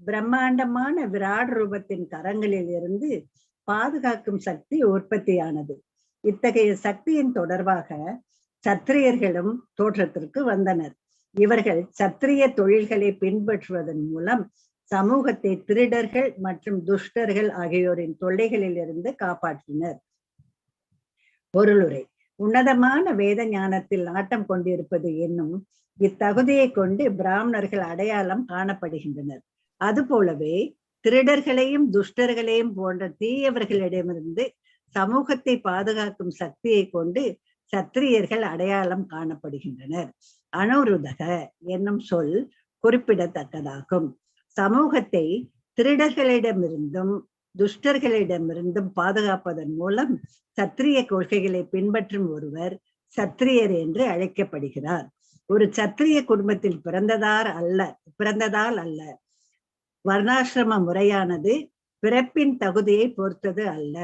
பிரம்மாண்டமான விராட் ரூபத்தின் கரங்களில் இருந்து பாதுகாக்கும் சக்தி உற்பத்தியானது. இத்தகைய சக்தியின் தொடர்பாக சத்திரியர்களும் தோற்றத்திற்கு வந்தனர். இவர்கள் சத்திரிய தொழில்களை பின்பற்றுவதன் மூலம் சமூகத்தை திருடர்கள் மற்றும் துஷ்டர்கள் ஆகியோரின் தொல்லைகளில் இருந்து காப்பாற்றினர். பொருளுரை. உன்னதமான வேத ஞானத்தில் நாட்டம் கொண்டிருப்பது என்னும் இத்தகுதியை கொண்டு பிராமணர்கள் அடையாளம் காணப்படுகின்றனர். அதுபோலவே திருடர்களையும் துஷ்டர்களையும் போன்ற தீயவர்களிடமிருந்து சமூகத்தை பாதுகாக்கும் சக்தியை கொண்டு சத்திரியர்கள் அடையாளம் காணப்படுகின்றனர். அனுருதக என்னும் சொல் குறிப்பிடத்தக்கதாகும். சமூகத்தை திருடர்களிடமிருந்தும் துஷ்டர்களிடமிருந்தும் பாதுகாப்பதன் மூலம் சத்திரிய கொள்கைகளை பின்பற்றும் ஒருவர் சத்திரியர் என்று அழைக்கப்படுகிறார். ஒரு சத்திரிய குடும்பத்தில் பிறந்ததால் அல்ல, வர்ணாசிரம முறையானது பிறப்பின் தகுதியை பொறுத்தது அல்ல,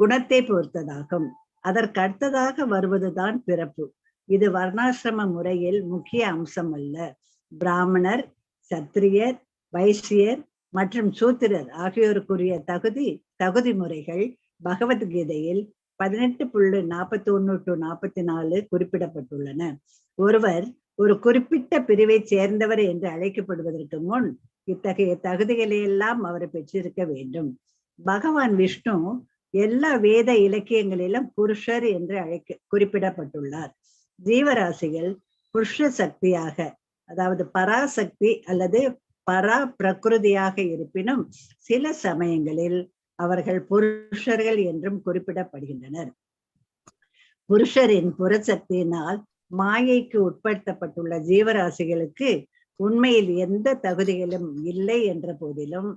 குணத்தை பொறுத்ததாகும். அதற்கு அடுத்ததாக வருவதுதான் பிறப்பு. இது வர்ணாசிரம முறையில் முக்கிய அம்சம் அல்ல. பிராமணர், சத்திரியர், வைசியர் மற்றும் சூத்திரர் ஆகியோருக்குரிய தகுதி முறைகள் பகவத்கீதையில் 18.41-44 குறிப்பிடப்பட்டுள்ளன. ஒருவர் ஒரு குறிப்பிட்ட பிரிவை சேர்ந்தவர் என்று அழைக்கப்படுவதற்கு முன் இத்தகைய தகுதிகளை எல்லாம் அவர் பெற்றிருக்க வேண்டும். பகவான் விஷ்ணு எல்லா வேத இலக்கியங்களிலும் புருஷர் என்று குறிப்பிடப்பட்டுள்ளார். ஜீவராசிகள் புருஷ சக்தியாக, அதாவது பராசக்தி அல்லது பரா பிரகிருதியாக இருப்பினும் சில சமயங்களில் அவர்கள் புருஷர்கள் என்றும் குறிப்பிடப்படுகின்றனர். புருஷரின் புறசக்தியினால் மாயைக்கு உட்படுத்தப்பட்டுள்ள ஜீவராசிகளுக்கு உண்மையில் எந்த தகுதிகளும் இல்லை என்ற போதிலும்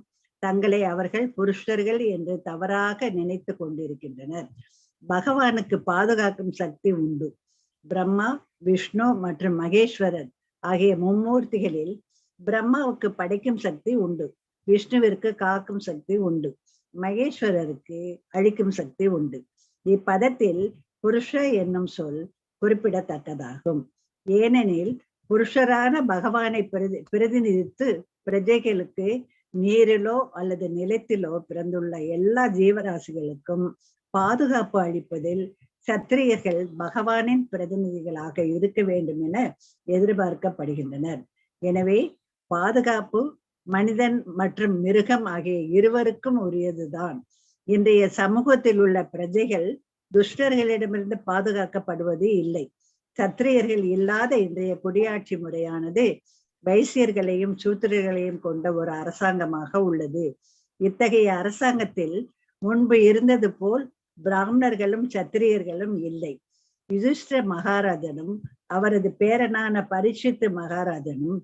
தங்களை அவர்கள் புருஷர்கள் என்று தவறாக நினைத்து கொண்டிருக்கின்றனர். பகவானுக்கு பாதுகாக்கும் சக்தி உண்டு. பிரம்மா, விஷ்ணு மற்றும் மகேஸ்வரர் ஆகிய மும்மூர்த்திகளில் பிரம்மாவுக்கு படைக்கும் சக்தி உண்டு, விஷ்ணுவிற்கு காக்கும் சக்தி உண்டு, மகேஸ்வரருக்கு அழிக்கும் சக்தி உண்டு. இப்பதத்தில் புருஷ என்னும் சொல் குறிப்பிடத்தக்கதாகும். ஏனெனில் புருஷரான பகவானை பிரதிநிதித்து பிரஜைகளுக்கு நீரிலோ அல்லது நிலத்திலோ பிறந்துள்ள எல்லா ஜீவராசிகளுக்கும் பாதுகாப்பு அளிப்பதில் சத்திரியர்கள் பகவானின் பிரதிநிதிகளாக இருக்க வேண்டும் என எதிர்பார்க்கப்படுகின்றனர். எனவே பாதுகாப்பு மனிதன் மற்றும் மிருகம் ஆகிய இருவருக்கும் உரியதுதான். இன்றைய சமூகத்தில் உள்ள பிரஜைகள் துஷ்டர்களிடமிருந்து பாதுகாக்கப்படுவது இல்லை. சத்திரியர்கள் இல்லாத இன்றைய குடியாட்சி முறையானது வைசியர்களையும் சூத்திரர்களையும் கொண்ட ஒரு அரசாங்கமாக உள்ளது. இத்தகைய அரசாங்கத்தில் முன்பு இருந்தது போல் பிராமணர்களும் சத்திரியர்களும் இல்லை. யுதிஷ்டிர மகாராஜனும் அவரது பேரனான பரீட்சித்து மகாராஜனும்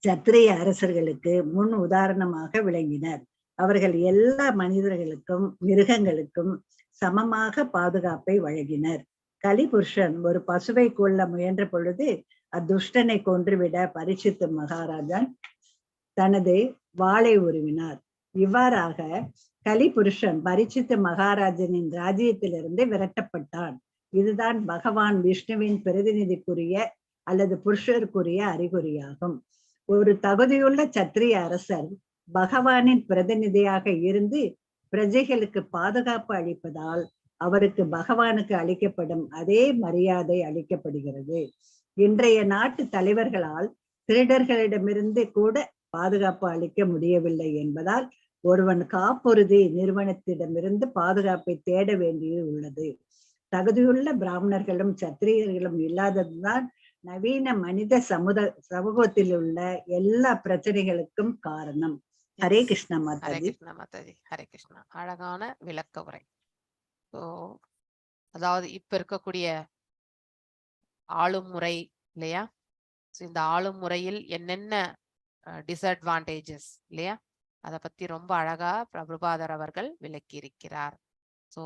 சத்திரிய அரசர்களுக்கு முன் உதாரணமாக விளங்கினர். அவர்கள் எல்லா மனிதர்களுக்கும் மிருகங்களுக்கும் சமமாக பாதுகாப்பை வழங்கினர். கலிபுருஷன் ஒரு பசுவை கொல்ல முயன்ற பொழுது அத்துஷ்டனை கொன்றுவிட பரீட்சித்து மகாராஜன் தனது வாளை உருவினார். இவ்வாறாக கலிபுருஷன் பரிசித்த மகாராஜனின் ராஜ்யத்திலிருந்து விரட்டப்பட்டான். இதுதான் பகவான் விஷ்ணுவின் பிரதிநிதிக்குரிய அல்லது புருஷருக்குரிய அறிகுறியாகும். ஒரு தகுதியுள்ள சத்திரிய அரசர் பகவானின் பிரதிநிதியாக இருந்து பிரஜைகளுக்கு பாதுகாப்பு அளிப்பதால் அவருக்கு பகவானுக்கு அளிக்கப்படும் அதே மரியாதை அளிக்கப்படுகிறது. இன்றைய நாட்டு தலைவர்களால் திருடர்களிடமிருந்து கூட பாதுகாப்பு அளிக்க முடியவில்லை என்பதால் ஒருவன் காப்புறுதி நிறுவனத்திடமிருந்து பாதுகாப்பை தேட வேண்டியது உள்ளது. தகுதியுள்ள பிராமணர்களும் சத்திரியர்களும் இல்லாததுதான் நவீன மனித சமூகத்தில் உள்ள எல்லா பிரச்சனைகளுக்கும் காரணம். ஹரே கிருஷ்ணா மாதாஜி. ஹரே கிருஷ்ணா மாதாஜி. ஹரே கிருஷ்ணா. அழகான விளக்க உரை. ஸோ அதாவது இப்ப இருக்கக்கூடிய ஆளும் முறை இல்லையா, இந்த ஆளும் முறையில் என்னென்ன டிஸ்அட்வான்டேஜஸ் இல்லையா, அதை பத்தி ரொம்ப அழகா பிரபுபாதர் அவர்கள் விளக்கி இருக்கிறார். ஸோ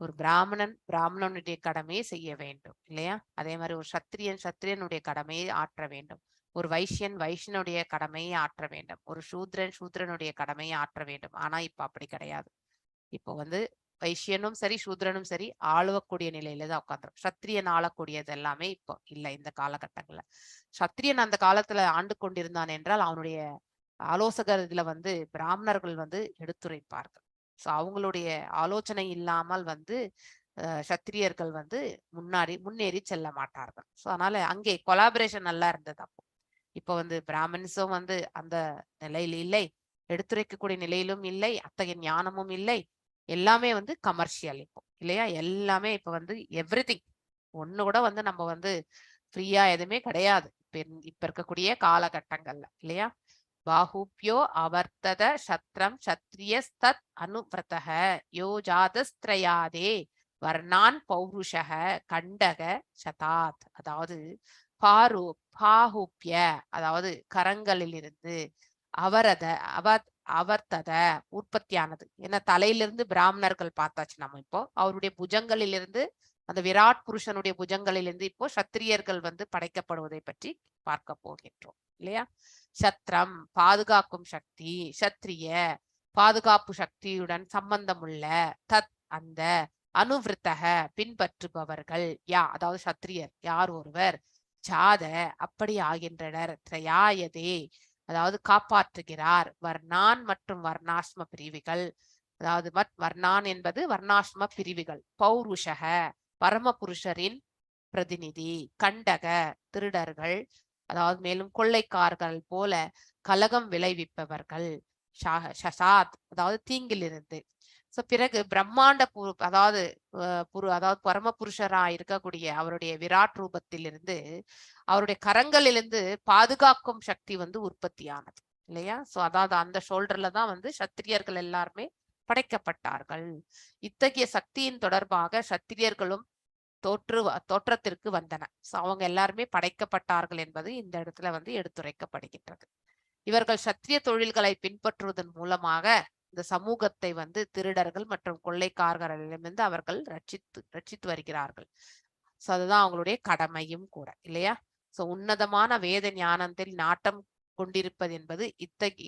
ஒரு பிராமணனுடைய கடமையை செய்ய வேண்டும் இல்லையா, அதே மாதிரி ஒரு சத்திரியனுடைய கடமையை ஆற்ற வேண்டும், ஒரு வைஷ்யனுடைய கடமையை ஆற்ற வேண்டும், ஒரு சூத்ரனுடைய கடமையை ஆற்ற வேண்டும். ஆனா இப்ப அப்படி கிடையாது. இப்போ வைஷ்யனும் சரி சூத்ரனும் சரி ஆளக்கூடிய நிலையில தான் உட்காந்துரும். சத்திரியன் ஆளக்கூடியது எல்லாமே இப்போ இல்லை இந்த காலகட்டங்கள்ல. சத்திரியன் அந்த காலத்துல ஆண்டு கொண்டிருந்தான் என்றால் அவனுடைய ஆலோசகர் இதுல பிராமணர்கள் எடுத்துரைப்பார்கள். ஸோ அவங்களுடைய ஆலோசனை இல்லாமல் சத்திரியர்கள் முன்னேறி செல்ல மாட்டார்கள். ஸோ அதனால அங்கே கொலாபரேஷன் நல்லா இருந்தது. அப்போ இப்போ பிராமின்ஸும் அந்த நிலையில் இல்லை, எடுத்துரைக்கக்கூடிய நிலையிலும் இல்லை, அத்தகைய ஞானமும் இல்லை, எல்லாமே கமர்ஷியல் இப்போ இல்லையா. எல்லாமே இப்ப எவ்ரிதிங் ஒண்ணு கூட நம்ம ஃப்ரீயா எதுவுமே கிடையாது இப்ப இருக்கக்கூடிய காலகட்டங்கள்ல இல்லையா. பாஹுப்யோ அவர்த்தத சத்ரம் சத்ரிய தத் அனுவிரதக யோஜாதஸ்திரயாதே வர்ணான் பௌருஷக கண்டக சதாத். அதாவது பாஹுப்ய அதாவது கரங்களிலிருந்து, அவர்த்தத உற்பத்தியானது. ஏன்னா தலையிலிருந்து பிராமணர்கள் பார்த்தாச்சு நம்ம. இப்போ அவருடைய புஜங்களிலிருந்து, அந்த விராட் புருஷனுடைய புஜங்களிலிருந்து இப்போ சத்திரியர்கள் படைக்கப்படுவதை பற்றி பார்க்க போகின்றோம் இல்லையா. சத்ரம் பாதுகாக்கும் சக்தி, சத்திரிய பாதுகாப்பு சக்தியுடன் சம்பந்தமுள்ள, தத் அந்த, அனுவிருத்தக பின்பற்றுபவர்கள், அதாவது சத்திரியர் யார் ஒருவர், ஜாத அப்படி ஆகின்றனர், திரயாயதே அதாவது காப்பாற்றுகிறார், வர்ணான் மற்றும் வர்ணாஸ்ம பிரிவுகள், அதாவது வர்ணான் என்பது வர்ணாஸ்ம பிரிவுகள், பௌருஷக பரமபுருஷரின் பிரதிநிதி, கண்டக திருடர்கள் அதாவது மேலும் கொள்ளைக்காரர்கள் போல கலகம் விளைவிப்பவர்கள், சசாத் அதாவது தீங்கிலிருந்து. சோ பிறகு பிரம்மாண்ட அதாவது பரமபுருஷரா இருக்கக்கூடிய அவருடைய விராட் ரூபத்திலிருந்து, அவருடைய கரங்களிலிருந்து பாதுகாக்கும் சக்தி உற்பத்தியானது இல்லையா. சோ அதாவது அந்த ஷோல்டர்ல தான் சத்திரியர்கள் எல்லாருமே படைக்கப்பட்டார்கள். இத்தகைய சக்தியின் தொடர்பாக சத்திரியர்களும் தோற்றத்திற்கு வந்தன. சோ அவங்க எல்லாருமே படைக்கப்பட்டார்கள் என்பது இந்த இடத்துல எடுத்துரைக்கப்படுகின்றது. இவர்கள் சத்திரிய தொழில்களை பின்பற்றுவதன் மூலமாக இந்த சமூகத்தை திருடர்கள் மற்றும் கொள்ளைக்காரர்களிடமிருந்து அவர்கள் ரட்சித்து வருகிறார்கள். சோ அதுதான் அவங்களுடைய கடமையும் கூட இல்லையா. சோ உன்னதமான வேத ஞானத்தில் நாட்டம் கொண்டிருப்பது என்பது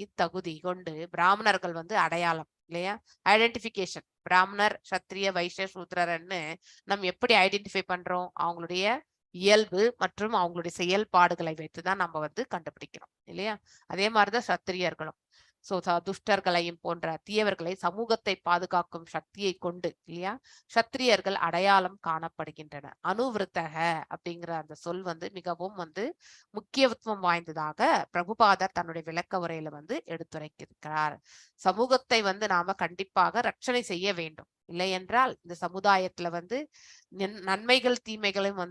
இத்தகுதி கொண்டு பிராமணர்கள் அடையாளம் இல்லையா, ஐடென்டிபிகேஷன். பிராமணர் சத்திரிய வைஷ்ய சூத்ரர்ன்னு நம்ம எப்படி ஐடென்டிஃபை பண்றோம், அவங்களுடைய இயல்பு மற்றும் அவங்களுடைய செயல்பாடுகளை வைத்துதான் நம்ம கண்டுபிடிக்கிறோம் இல்லையா. அதே மாதிரிதான் சத்திரியர்களும். சோ துஷ்டர்களையும் போன்ற தீயவர்களை சமூகத்தை பாதுகாக்கும் சக்தியை கொண்டு இல்லையா சத்திரியர்கள் அடையாளம் காணப்படுகின்றன. அனுவிருத்தக அப்படிங்கிற அந்த சொல் மிகவும் முக்கியத்துவம் வாய்ந்ததாக பிரபுபாதர் தன்னுடைய விளக்க உரையில எடுத்துரைக்கிறார். சமூகத்தை நாம கண்டிப்பாக ரட்சணை செய்ய வேண்டும். இல்லை என்றால் இந்த சமுதாயத்துல நன்மைகள் தீமைகளையும்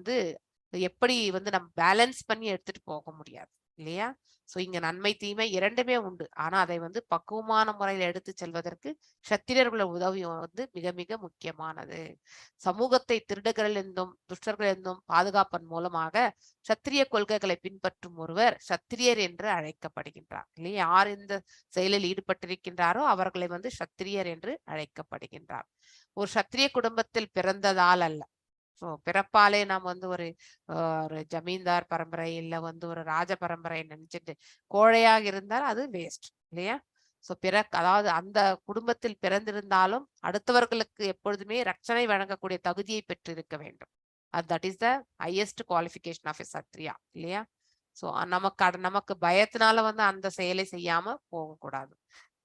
எப்படி நம்ம பேலன்ஸ் பண்ணி எடுத்துட்டு போக முடியாது இல்லையா. சோ இங்க நன்மை தீமை இரண்டுமே உண்டு. ஆனா அதை பக்குவமான முறையில எடுத்து செல்வதற்கு சத்திரியர்களோட உதவி மிக மிக முக்கியமானது. சமூகத்தை திருடர்களிலிருந்தும் துஷ்டர்களிலிருந்தும் பாதுகாப்பதன் மூலமாக சத்திரிய கொள்கைகளை பின்பற்றும் ஒருவர் சத்திரியர் என்று அழைக்கப்படுகின்றார் இல்லையா. யார் இந்த செயலில் ஈடுபட்டிருக்கின்றாரோ அவர்களை சத்திரியர் என்று அழைக்கப்படுகின்றார். ஒரு சத்திரிய குடும்பத்தில் பிறந்ததால் அல்ல, ஸோ பிறப்பாலே நாம் வந்து ஒரு ஜமீன்தார் பரம்பரை இல்லை வந்து ஒரு ராஜ பரம்பரை நினைச்சிட்டு கோழையாக இருந்தால் அது வேஸ்ட் இல்லையா? ஸோ அதாவது அந்த குடும்பத்தில் பிறந்திருந்தாலும் அடுத்தவர்களுக்கு எப்பொழுதுமே ரட்சணை வழங்கக்கூடிய தகுதியை பெற்றிருக்க வேண்டும். That is the highest qualification of a kshatriya இல்லையா? ஸோ நமக்கு பயத்தினால வந்து அந்த செயலை செய்யாம போகக்கூடாது.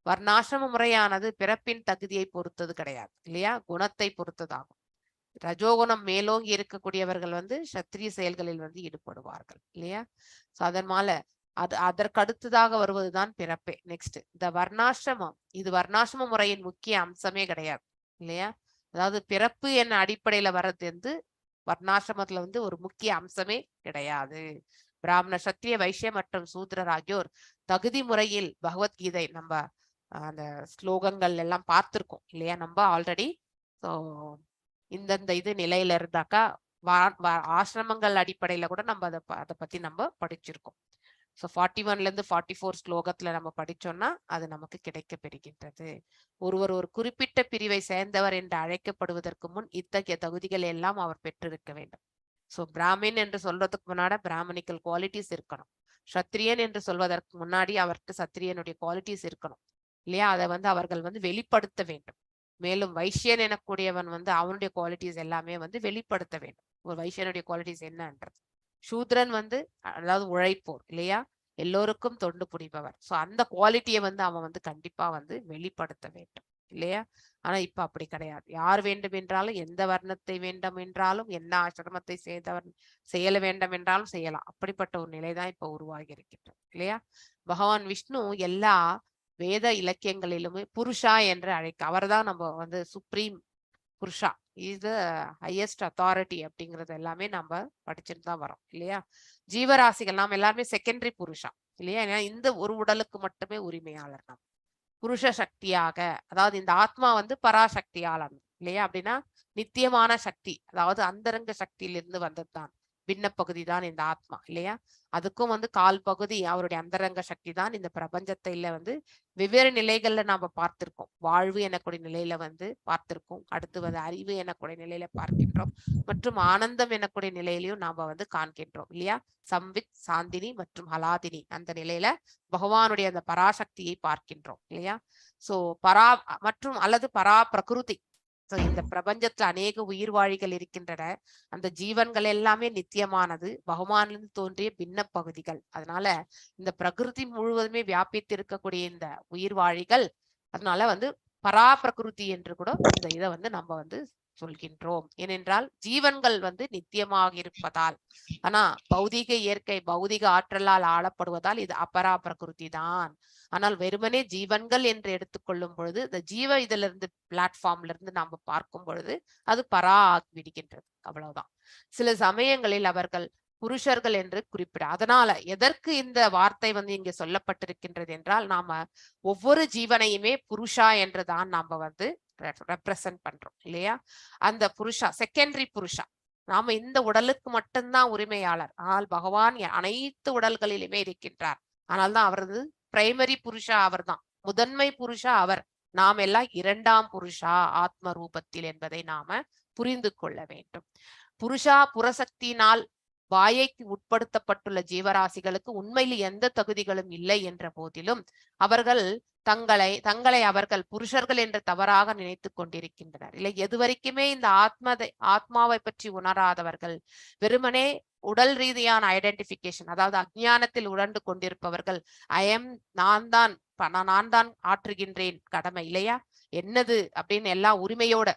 வர்ணாசிரம முறையானது பிறப்பின் தகுதியை பொறுத்தது கிடையாது இல்லையா? குணத்தை பொறுத்ததாகும். ரஜோகுணம் மேலோங்கி இருக்கக்கூடியவர்கள் வந்து சத்திரிய செயல்களில் வந்து ஈடுபடுவார்கள் இல்லையா? ஸோ அதனால அதற்கு அடுத்ததாக வருவதுதான் பிறப்பே. நெக்ஸ்ட் இந்த வர்ணாசிரமம், இது வர்ணாசிரம முறையின் முக்கிய அம்சமே கிடையாது இல்லையா? அதாவது பிறப்பு என்ன அடிப்படையில வர்றது வந்து வர்ணாசிரமத்துல வந்து ஒரு முக்கிய அம்சமே கிடையாது. பிராமண, சத்திரிய, வைசிய மற்றும் சூத்ரர் ஆகியோர் தகுதி முறையில் பகவத்கீதை நம்ம அந்த ஸ்லோகங்கள் எல்லாம் பார்த்திருக்கோம் இல்லையா? நம்ம ஆல்ரெடி. ஸோ இந்தந்த இது நிலையில இருந்தாக்கா ஆசிரமங்கள் அடிப்படையில கூட நம்ம அதை பத்தி நம்ம படிச்சிருக்கோம். ஸோ 41ல இருந்து 44 ஸ்லோகத்துல நம்ம படிச்சோம்னா அது நமக்கு கிடைக்க பெறுகின்றது. ஒருவர் ஒரு குறிப்பிட்ட பிரிவை சேர்ந்தவர் என்று அழைக்கப்படுவதற்கு முன் இத்தகைய தகுதிகள் எல்லாம் அவர் பெற்றிருக்க வேண்டும். ஸோ பிராமின் என்று சொல்றதுக்கு முன்னாடி பிராமணிக்கல் குவாலிட்டிஸ் இருக்கணும். சத்திரியன் என்று சொல்வதற்கு முன்னாடி அவருக்கு சத்திரியனுடைய குவாலிட்டிஸ் இருக்கணும் இல்லையா? அதை வந்து அவர்கள் வந்து வெளிப்படுத்த வேண்டும். மேலும் வைசியன் எனக்கூடியவன் வந்து அவனுடைய குவாலிட்டிஸ் எல்லாமே வந்து வெளிப்படுத்த வேண்டும். ஒரு வைசியனுடைய குவாலிட்டிஸ் என்னன்றது. சூத்ரன் வந்து அதாவது உழைப்போர் இல்லையா? எல்லோருக்கும் தொண்டு புரிபவர். ஸோ அந்த குவாலிட்டியை வந்து அவன் வந்து கண்டிப்பா வந்து வெளிப்படுத்த வேண்டும் இல்லையா? ஆனா இப்ப அப்படி கிடையாது. யார் வேண்டும் என்றாலும், எந்த வர்ணத்தை வேண்டும் என்றாலும், என்ன ஆசிரமத்தை செய்ய வேண்டும் என்றாலும் செய்யலாம். அப்படிப்பட்ட ஒரு நிலைதான் இப்ப உருவாகி இருக்கின்றது இல்லையா? பகவான் விஷ்ணு எல்லா வேத இலக்கியங்களிலுமே புருஷா என்று அவர்தான் நம்ம வந்து supreme Purusha, is the highest authority அப்படிங்கிறது எல்லாமே நம்ம படிச்சுட்டு தான் வரோம் இல்லையா? ஜீவராசிகள் நாம் எல்லாருமே செகண்டரி புருஷா இல்லையா? ஏன்னா இந்த ஒரு உடலுக்கு மட்டுமே உரிமையாளர் நாம். புருஷ சக்தியாக, அதாவது இந்த ஆத்மா வந்து பராசக்தியாளன் இல்லையா? அப்படின்னா நித்தியமான சக்தி, அதாவது அந்தரங்க சக்தியிலிருந்து வந்தது தான். பின்ன பகுதி தான் இந்த ஆத்மா இல்லையா? அதுக்கும் வந்து கால் பகுதி அவருடைய அந்தரங்க சக்தி தான். இந்த பிரபஞ்சத்தில வந்து வெவ்வேறு நிலைகள்ல நாம பார்த்திருக்கோம். வாழ்வு எனக்கூடிய நிலையில வந்து பார்த்திருக்கோம். அடுத்து வந்து அறிவு எனக்கூடிய நிலையில பார்க்கின்றோம். மற்றும் ஆனந்தம் எனக்கூடிய நிலையிலையும் நாம வந்து காண்கின்றோம் இல்லையா? சம்வித், சாந்தினி மற்றும் ஹலாதினி அந்த நிலையில பகவானுடைய அந்த பராசக்தியை பார்க்கின்றோம் இல்லையா? சோ மற்றும் அல்லது பரா பிரகிருதி. இந்த பிரபஞ்சத்துல அநேக உயிர் வாழிகள் இருக்கின்றன. அந்த ஜீவன்கள் எல்லாமே நித்தியமானது, பகவானிலிருந்து தோன்றிய பின்ன பகுதிகள். அதனால இந்த பிரகிருதி முழுவதுமே வியாபித்து இருக்கக்கூடிய இந்த உயிர் வாழிகள், அதனால வந்து பரா பிரகிருதி என்று கூட இந்த இதை வந்து நம்ம வந்து சொல்கின்றோம். ஏனென்றால் ஜீவன்கள் வந்து நித்தியமாக இருப்பதால். ஆனா பௌதிக இயற்கை, பௌதிக ஆற்றலால் ஆளப்படுவதால் இது அபரா பிரகிருதி தான். ஆனால் வெறுமனே ஜீவன்கள் என்று எடுத்துக்கொள்ளும் பொழுது, இந்த ஜீவ இதுல இருந்து பிளாட்ஃபார்ம்ல இருந்து நாம பார்க்கும் பொழுது அது பரா ஆகி விடுகின்றது. அவ்வளவுதான். சில சமயங்களில் அவர்கள் புருஷர்கள் என்று குறிப்பிட. அதனால எதற்கு இந்த வார்த்தை வந்து இங்க சொல்லப்பட்டிருக்கின்றது என்றால், நாம ஒவ்வொரு ஜீவனையுமே புருஷா என்றுதான் நாம வந்து ரெப்ரசன்ட் பண்றோம் இல்லையா? அந்த புருஷா செகண்டரி புருஷா. நாம இந்த உடலுக்கு மட்டும்தான் உரிமையாளர். ஆனால் பகவான் அனைத்து உடல்களிலுமே இருக்கின்றார். ஆனால் தான் அவரது பிரைமரி புருஷா அவர் தான், முதன்மை புருஷா அவர். நாம் எல்லாம் இரண்டாம் புருஷா ஆத்ம ரூபத்தில் என்பதை நாம புரிந்து கொள்ள வேண்டும். புருஷா புறசக்தியினால் வாயைக்கு உட்படுத்தப்பட்டுள்ள ஜீவராசிகளுக்கு உண்மையில் எந்த தகுதிகளும் இல்லை என்ற போதிலும் அவர்கள் தங்களை அவர்கள் புருஷர்கள் என்று தவறாக நினைத்து கொண்டிருக்கின்றனர். இல்லை, எதுவரைக்குமே இந்த ஆத்மாவை பற்றி உணராதவர்கள், வெறுமனே உடல் ரீதியான ஐடென்டிபிகேஷன், அதாவது அஜ்ஞானத்தில் உழண்டு கொண்டிருப்பவர்கள், நான் தான் ஆற்றுகின்றேன் கடமை இல்லையா, என்னது அப்படின்னு எல்லா உரிமையோட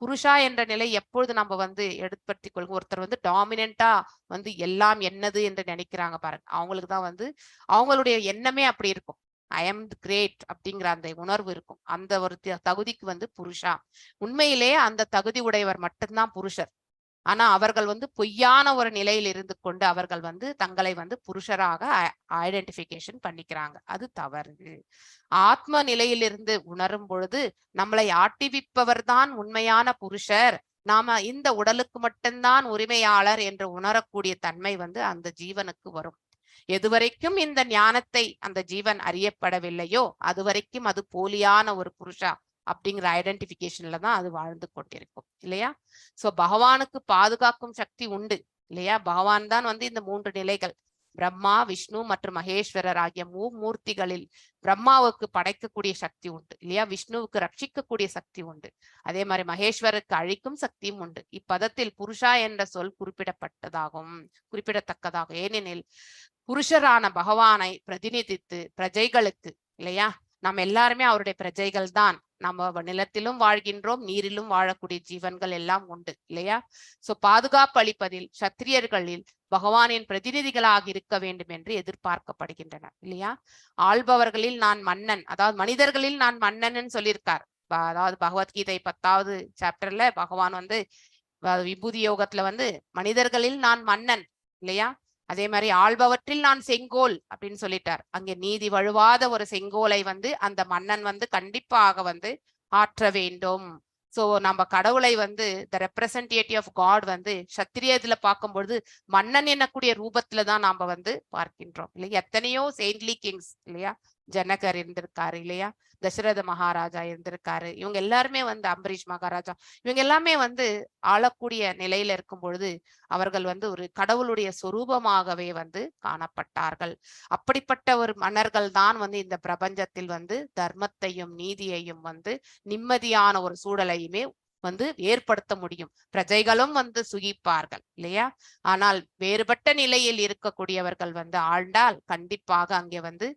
புருஷா என்ற நிலை எப்பொழுது நம்ம வந்து எடுத்துப்படுத்திக் கொள்ளுங்க. ஒருத்தர் வந்து டாமினண்டா வந்து எல்லாம் என்னது என்று நினைக்கிறாங்க பாருங்க, அவங்களுக்கு தான் வந்து அவங்களுடைய எண்ணமே அப்படி இருக்கும். ஐ எம் கிரேட் அப்படிங்கிற அந்த உணர்வு இருக்கும். அந்த ஒரு தகுதிக்கு வந்து புருஷா. உண்மையிலே அந்த தகுதி உடையவர் மட்டும்தான் புருஷர். ஆனா அவர்கள் வந்து பொய்யான ஒரு நிலையில் இருந்து கொண்டு அவர்கள் வந்து தங்களை வந்து புருஷராக ஐடென்டிபிகேஷன் பண்ணிக்கிறாங்க. அது தவறு. ஆத்ம நிலையிலிருந்து உணரும் பொழுது நம்மளை ஆட்டிவிப்பவர் தான் உண்மையான புருஷர். நாம இந்த உடலுக்கு மட்டும்தான் உரிமையாளர் என்று உணரக்கூடிய தன்மை வந்து அந்த ஜீவனுக்கு வரும். எதுவரைக்கும் இந்த ஞானத்தை அந்த ஜீவன் அறியப்படவில்லையோ அதுவரைக்கும் அது போலியான ஒரு புருஷா அப்படிங்கிற ஐடென்டிபிகேஷன்ல தான் அது வாழ்ந்து கொண்டிருக்கும் இல்லையா? சோ பகவானுக்கு பாதுகாக்கும் சக்தி உண்டு இல்லையா? பகவான் தான் வந்து இந்த 3 நிலைகள், பிரம்மா, விஷ்ணு மற்றும் மகேஸ்வரர் ஆகிய மூர்த்திகளில் பிரம்மாவுக்கு படைக்கக்கூடிய சக்தி உண்டு இல்லையா? விஷ்ணுவுக்கு ரட்சிக்கக்கூடிய சக்தி உண்டு. அதே மாதிரி மகேஸ்வருக்கு அழிக்கும் சக்தியும் உண்டு. இப்பதத்தில் புருஷா என்ற சொல் குறிப்பிடத்தக்கதாகும். ஏனெனில் புருஷரான பகவானை பிரதிநிதித்து பிரஜைகளுக்கு இல்லையா, நம்ம எல்லாருமே அவருடைய பிரஜைகள் தான். நம்ம நிலத்திலும் வாழ்கின்றோம், நீரிலும் வாழக்கூடிய ஜீவன்கள் எல்லாம் உண்டு இல்லையா? சோ பாதுகாப்பு அளிப்பதில் சத்திரியர்களில் பகவானின் பிரதிநிதிகளாக இருக்க வேண்டும் என்று எதிர்பார்க்கப்படுகின்றனர் இல்லையா? ஆள்பவர்களில் நான் மன்னன், அதாவது மனிதர்களில் நான் மன்னன் சொல்லியிருக்கார். அதாவது பகவத்கீதை 10வது சாப்டர்ல பகவான் வந்து விபூதி யோகத்துல வந்து மனிதர்களில் நான் மன்னன் இல்லையா? அதே மாதிரி ஆள்பவற்றில் நான் செங்கோல் அப்படின்னு சொல்லிட்டார். அங்கே நீதி வழுவாத ஒரு செங்கோலை வந்து அந்த மன்னன் வந்து கண்டிப்பாக வந்து ஆற்ற வேண்டும். சோ நம்ம கடவுளை வந்து த ரெப்ரசன்டேட்டிவ் ஆஃப் காட் வந்து சத்திரிய இதுல பார்க்கும்பொழுது மன்னன் என்னக்கூடிய ரூபத்துல தான் நாம வந்து பார்க்கின்றோம் இல்லையா? எத்தனையோ செயின்ட்லி கிங்ஸ் இல்லையா? ஜனகர் இருந்திருக்காரு இல்லையா? தசரத மகாராஜா இருந்திருக்காரு. இவங்க எல்லாருமே வந்து அம்பரீஷ் மகாராஜா, இவங்க எல்லாமே வந்து ஆளக்கூடிய நிலையில இருக்கும் பொழுது அவர்கள் வந்து ஒரு கடவுளுடைய சொரூபமாகவே வந்து காணப்பட்டார்கள். அப்படிப்பட்ட ஒரு மன்னர்கள் தான் வந்து இந்த பிரபஞ்சத்தில் வந்து தர்மத்தையும் நீதியையும் வந்து நிம்மதியான ஒரு சூழலையுமே வந்து ஏற்படுத்த முடியும். பிரஜைகளும் வந்து சுகிப்பார்கள் இல்லையா? ஆனால் வேறுபட்ட நிலையில் இருக்கக்கூடியவர்கள் வந்து ஆண்டால் கண்டிப்பாக அங்கே வந்து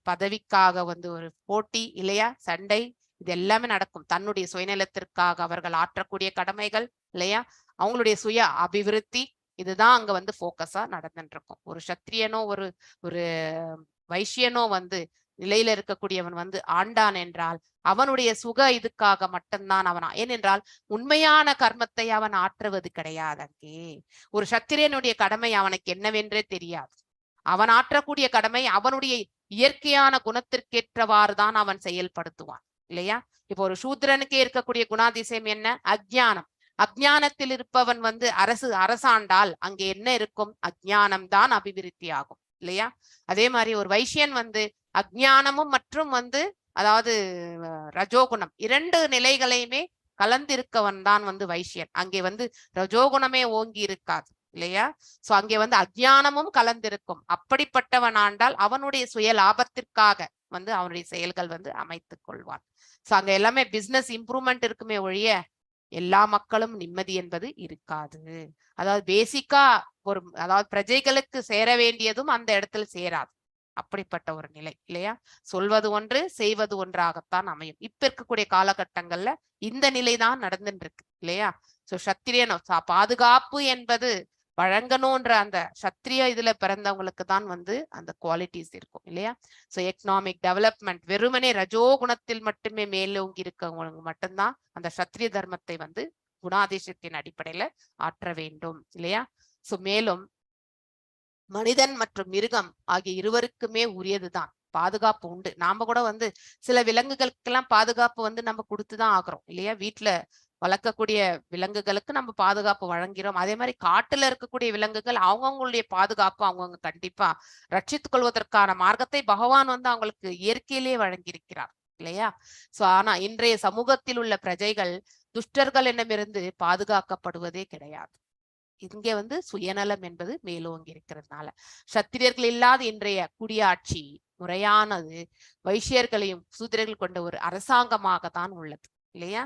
பதவிக்காக வந்து ஒரு போட்டி இல்லையா, சண்டை, இது எல்லாமே நடக்கும். தன்னுடைய சுயநலத்திற்காக அவர்கள் ஆற்றக்கூடிய கடமைகள் இல்லையா, அவங்களுடைய சுய அபிவிருத்தி, இதுதான் அங்க வந்து போக்கஸா நடந்துட்டு இருக்கும். ஒரு சத்திரியனோ ஒரு வைசியனோ வந்து நிலையில இருக்கக்கூடியவன் வந்து ஆண்டான் என்றால் அவனுடைய சுக இதுக்காக மட்டும்தான் அவன். ஏனென்றால் உண்மையான கர்மத்தை அவன் ஆற்றுவது கிடையாது. அங்கே ஒரு சத்திரியனுடைய கடமை அவனுக்கு என்னவென்றே தெரியாது. அவன் ஆற்றக்கூடிய கடமை அவனுடைய இயற்கையான குணத்திற்கேற்றவாறு தான் அவன் செயல்படுத்துவான் இல்லையா? இப்போ ஒரு சூத்திரனுக்கே இருக்கக்கூடிய குணாதிசயம் என்ன? அஜ்ஞானம். அஜ்ஞானத்தில் இருப்பவன் வந்து அரசாண்டால் அங்கே என்ன இருக்கும்? அஜ்ஞானம் தான் அபிவிருத்தி ஆகும் இல்லையா? அதே மாதிரி ஒரு வைசியன் வந்து அஜ்ஞானமும் மற்றும் வந்து அதாவது ரஜோகுணம் 2 நிலைகளையுமே கலந்திருக்கவன் தான் வந்து வைசியன். அங்கே வந்து ரஜோகுணமே ஓங்கி இருக்காது இல்லையா? சோ அங்கே வந்து அஜ்ஞானமும் கலந்திருக்கும். அப்படிப்பட்டவன் ஆண்டால் அவனுடைய சுய லாபத்திற்காக வந்து அவனுடைய செயல்கள் வந்து அமைத்துக் கொள்வான். சோ அங்க எல்லாமே பிசினஸ் இம்ப்ரூவ்மெண்ட் இருக்குமே ஒழிய எல்லா மக்களும் நிம்மதி என்பது இருக்காது. அதாவது பேசிக்கா அதாவது பிரஜைகளுக்கு சேர வேண்டியதும் அந்த இடத்துல சேராது. அப்படிப்பட்ட ஒரு நிலை இல்லையா? சொல்வது ஒன்று செய்வது ஒன்றாகத்தான் அமையும். இப்ப இருக்கக்கூடிய காலகட்டங்கள்ல இந்த நிலைதான் நடந்துட்டு இருக்கு இல்லையா? சோ சத்திரியன் பாதுகாப்பு என்பது வழங்கணும்ன்ற அந்த சத்திரிய இதுல பிறந்தவங்களுக்கு தான் வந்து அந்த குவாலிட்டிஸ் இருக்கும் இல்லையா? சோ எக்கனாமிக் டெவலப்மெண்ட் வெறுமனே ரஜோகுணத்தில் மட்டுமே மேலோங்கி இருக்கவங்களுக்கு மட்டும்தான் அந்த சத்திரிய தர்மத்தை வந்து குணாதிசயத்தின் அடிப்படையில ஆற்ற வேண்டும் இல்லையா? சோ மேலும் மனிதன் மற்றும் மிருகம் ஆகிய இருவருக்குமே உரியதுதான் பாதுகாப்பு உண்டு. நாம கூட வந்து சில விலங்குகளுக்கெல்லாம் பாதுகாப்பு வந்து நம்ம கொடுத்துதான் ஆகிறோம் இல்லையா? வீட்டுல வளர்க்கக்கூடிய விலங்குகளுக்கு நம்ம பாதுகாப்பு வழங்கிறோம். அதே மாதிரி காட்டுல இருக்கக்கூடிய விலங்குகள் அவங்கவுங்களுடைய பாதுகாப்பு அவங்கவுங்க கண்டிப்பா ரட்சித்துக் கொள்வதற்கான மார்க்கத்தை பகவான் வந்து அவங்களுக்கு இயற்கையிலேயே வழங்கியிருக்கிறார் இல்லையா? சோ ஆனா இன்றைய சமூகத்தில் உள்ள பிரஜைகள் துஷ்டர்களிடமிருந்து பாதுகாக்கப்படுவதே கிடையாது. இங்கே வந்து சுயநலம் என்பது மேலோங்கி இருக்கிறதுனால சத்திரியர்கள் இல்லாத இன்றைய குடியாட்சி முறையானது வைசியர்களையும் சூத்திரர்கள் கொண்ட ஒரு அரசாங்கமாக தான் உள்ளது இல்லையா?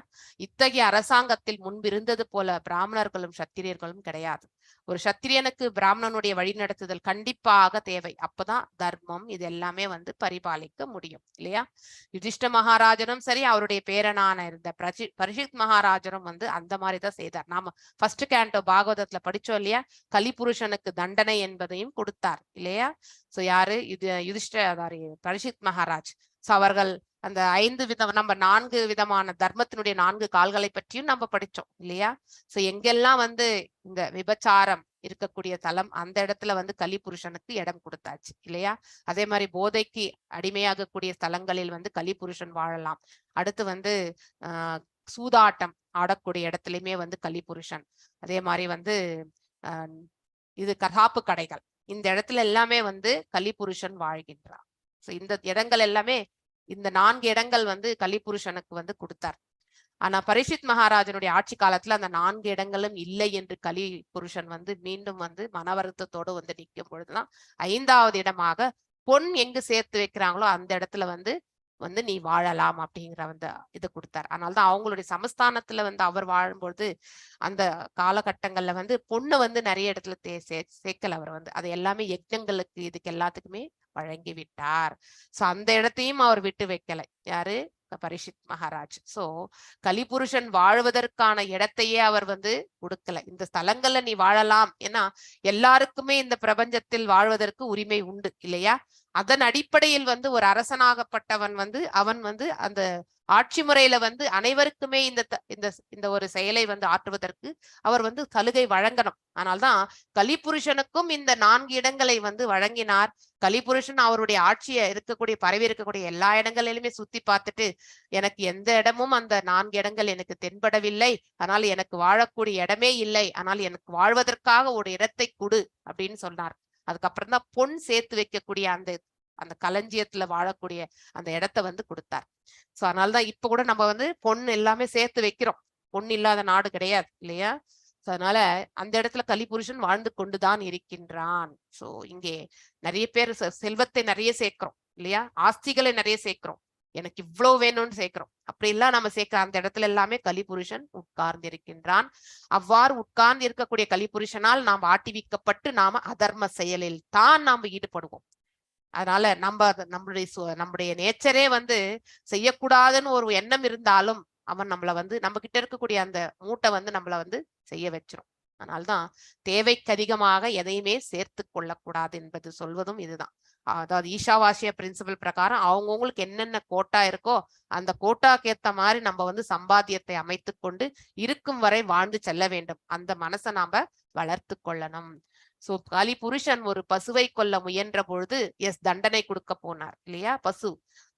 இத்தகைய அரசாங்கத்தில் முன்பு இருந்தது போல பிராமணர்களும் சத்திரியர்களும் கிடையாது. ஒரு சத்திரியனுக்கு பிராமணனுடைய வழிநடத்துதல் கண்டிப்பாக தேவை. அப்பதான் தர்மம் இது எல்லாமே வந்து பரிபாலிக்க முடியும் இல்லையா? யுதிஷ்ட மகாராஜனும் சரி, அவருடைய பேரனான இருந்த பரிஷித் மகாராஜனும் வந்து அந்த மாதிரிதான் செய்தார். நாம ஃபர்ஸ்ட் கேண்டோ பாகவதத்துல படிச்சோம் இல்லையா? கலிபுருஷனுக்கு தண்டனை என்பதையும் கொடுத்தார் இல்லையா? சோ யாரு? பரிஷித் மகாராஜ். சோ அவர்கள் அந்த 5 விதம், நம்ம 4 விதமான தர்மத்தினுடைய 4 கால்களை பற்றியும் நம்ம படிச்சோம் இல்லையா? சோ எங்கெல்லாம் வந்து இந்த விபச்சாரம் இருக்கக்கூடிய தலம் அந்த இடத்துல வந்து கலிபுருஷனுக்கு இடம் கொடுத்தாச்சு இல்லையா? அதே மாதிரி போதைக்கு அடிமையாகக்கூடிய ஸ்தலங்களில் வந்து கலிபுருஷன் வாழலாம். அடுத்து வந்து சூதாட்டம் ஆடக்கூடிய இடத்துலயுமே வந்து கலிபுருஷன். அதே மாதிரி வந்து இது கசாப்பு கடைகள், இந்த இடத்துல எல்லாமே வந்து கலிபுருஷன் வாழ்கின்றார். சோ இந்த இடங்கள் எல்லாமே இந்த 4 இடங்கள் வந்து கலிபுருஷனுக்கு வந்து கொடுத்தார். ஆனா பரீட்சித் மகாராஜனுடைய ஆட்சி காலத்துல அந்த 4 இடங்களும் இல்லை என்று கலி புருஷன் வந்து மீண்டும் வந்து மனவருத்தத்தோடு வந்து நிற்கும் பொழுதுதான் 5வது இடமாக பொன் எங்கு சேர்த்து வைக்கிறாங்களோ அந்த இடத்துல வந்து நீ வாழலாம் அப்படிங்கிற வந்து இது கொடுத்தார். அதனால்தான் அவங்களுடைய சமஸ்தானத்துல வந்து அவர் வாழும்பொழுது அந்த காலகட்டங்கள்ல வந்து பொண்ணு வந்து நிறைய இடத்துல சேர்க்கல. அவர் வந்து அது எல்லாமே யஜ்ஞங்களுக்கு இதுக்கு எல்லாத்துக்குமே வழங்கி விட்டார். சோ அந்த இடத்தையும் அவர் விட்டு வைக்கல. யாரு? பரீட்சித் மகாராஜ். சோ கலிபுருஷன் வாழ்வதற்கான இடத்தையே அவர் வந்து கொடுக்கல. இந்த ஸ்தலங்கள்ல நீ வாழலாம், ஏன்னா எல்லாருக்குமே இந்த பிரபஞ்சத்தில் வாழ்வதற்கு உரிமை உண்டு இல்லையா? அதன் அடிப்படையில் வந்து ஒரு அரசனாகப்பட்டவன் வந்து அவன் வந்து அந்த ஆட்சி முறையில வந்து அனைவருக்குமே இந்த ஒரு செயலை வந்து ஆற்றுவதற்கு அவர் வந்து சலுகை வழங்கணும். ஆனால்தான் கலிபுருஷனுக்கும் இந்த 4 இடங்களை வந்து வழங்கினார். கலிபுருஷன் அவருடைய ஆட்சியை பரவி இருக்கக்கூடிய எல்லா இடங்களிலுமே சுத்தி பார்த்துட்டு எனக்கு எந்த இடமும் அந்த 4 இடங்கள் எனக்கு தென்படவில்லை, ஆனால் எனக்கு வாழக்கூடிய இடமே இல்லை, ஆனால் எனக்கு வாழ்வதற்காக ஒரு இடத்தை கொடு அப்படின்னு சொன்னார். அதுக்கப்புறம் தான் பொன் சேர்த்து வைக்கக்கூடிய அந்த களஞ்சியத்துல வாழக்கூடிய அந்த இடத்த வந்து கொடுத்தார். சோ அதனாலதான் இப்ப கூட நம்ம வந்து பொன் எல்லாமே சேர்த்து வைக்கிறோம். பொன் இல்லாத நாடு கிடையாது இல்லையா? அதனால அந்த இடத்துல கலிபுருஷன் வாழ்ந்து கொண்டுதான் இருக்கின்றான். சோ இங்கே நிறைய பேர் செல்வத்தை நிறைய சேர்க்கிறோம் இல்லையா? ஆஸ்திகளை நிறைய சேர்க்கிறோம், எனக்கு இவ்வளவு வேணும்னு சேர்க்கிறோம். அப்படி எல்லாம் நம்ம சேர்க்கிற அந்த இடத்துல எல்லாமே கலிபுருஷன் உட்கார்ந்து இருக்கின்றான். அவ்வாறு உட்கார்ந்து இருக்கக்கூடிய கலிபுருஷனால் நாம் ஆட்டிவிக்கப்பட்டு நாம அதர்ம செயலில் தான் நாம் ஈடுபடுவோம். அதனால நம்முடைய நேச்சரே வந்து செய்யக்கூடாதுன்னு ஒரு எண்ணம் இருந்தாலும் அவன் நம்மள வந்து நம்ம கிட்ட இருக்கக்கூடிய அந்த மூட்டை வந்து நம்மள வந்து செய்ய வச்சிரும். அதனால்தான் தேவைக்கு அதிகமாக எதையுமே சேர்த்து கொள்ளக்கூடாது என்பது சொல்வதும் இதுதான். அதாவது ஈஷாவாசிய பிரின்சிபல் பிரகாரம் அவங்கவுங்களுக்கு என்னென்ன கோட்டா இருக்கோ அந்த கோட்டாக்கு ஏத்த மாதிரி நம்ம வந்து சம்பாத்தியத்தை அமைத்து கொண்டு இருக்கும் வரை வாழ்ந்து செல்ல வேண்டும். அந்த மனசை நாம வளர்த்து கொள்ளணும். சோ கலிபுருஷன் ஒரு பசுவை கொல்ல முயன்ற பொழுது தண்டனை கொடுக்க போனார் இல்லையா? பசு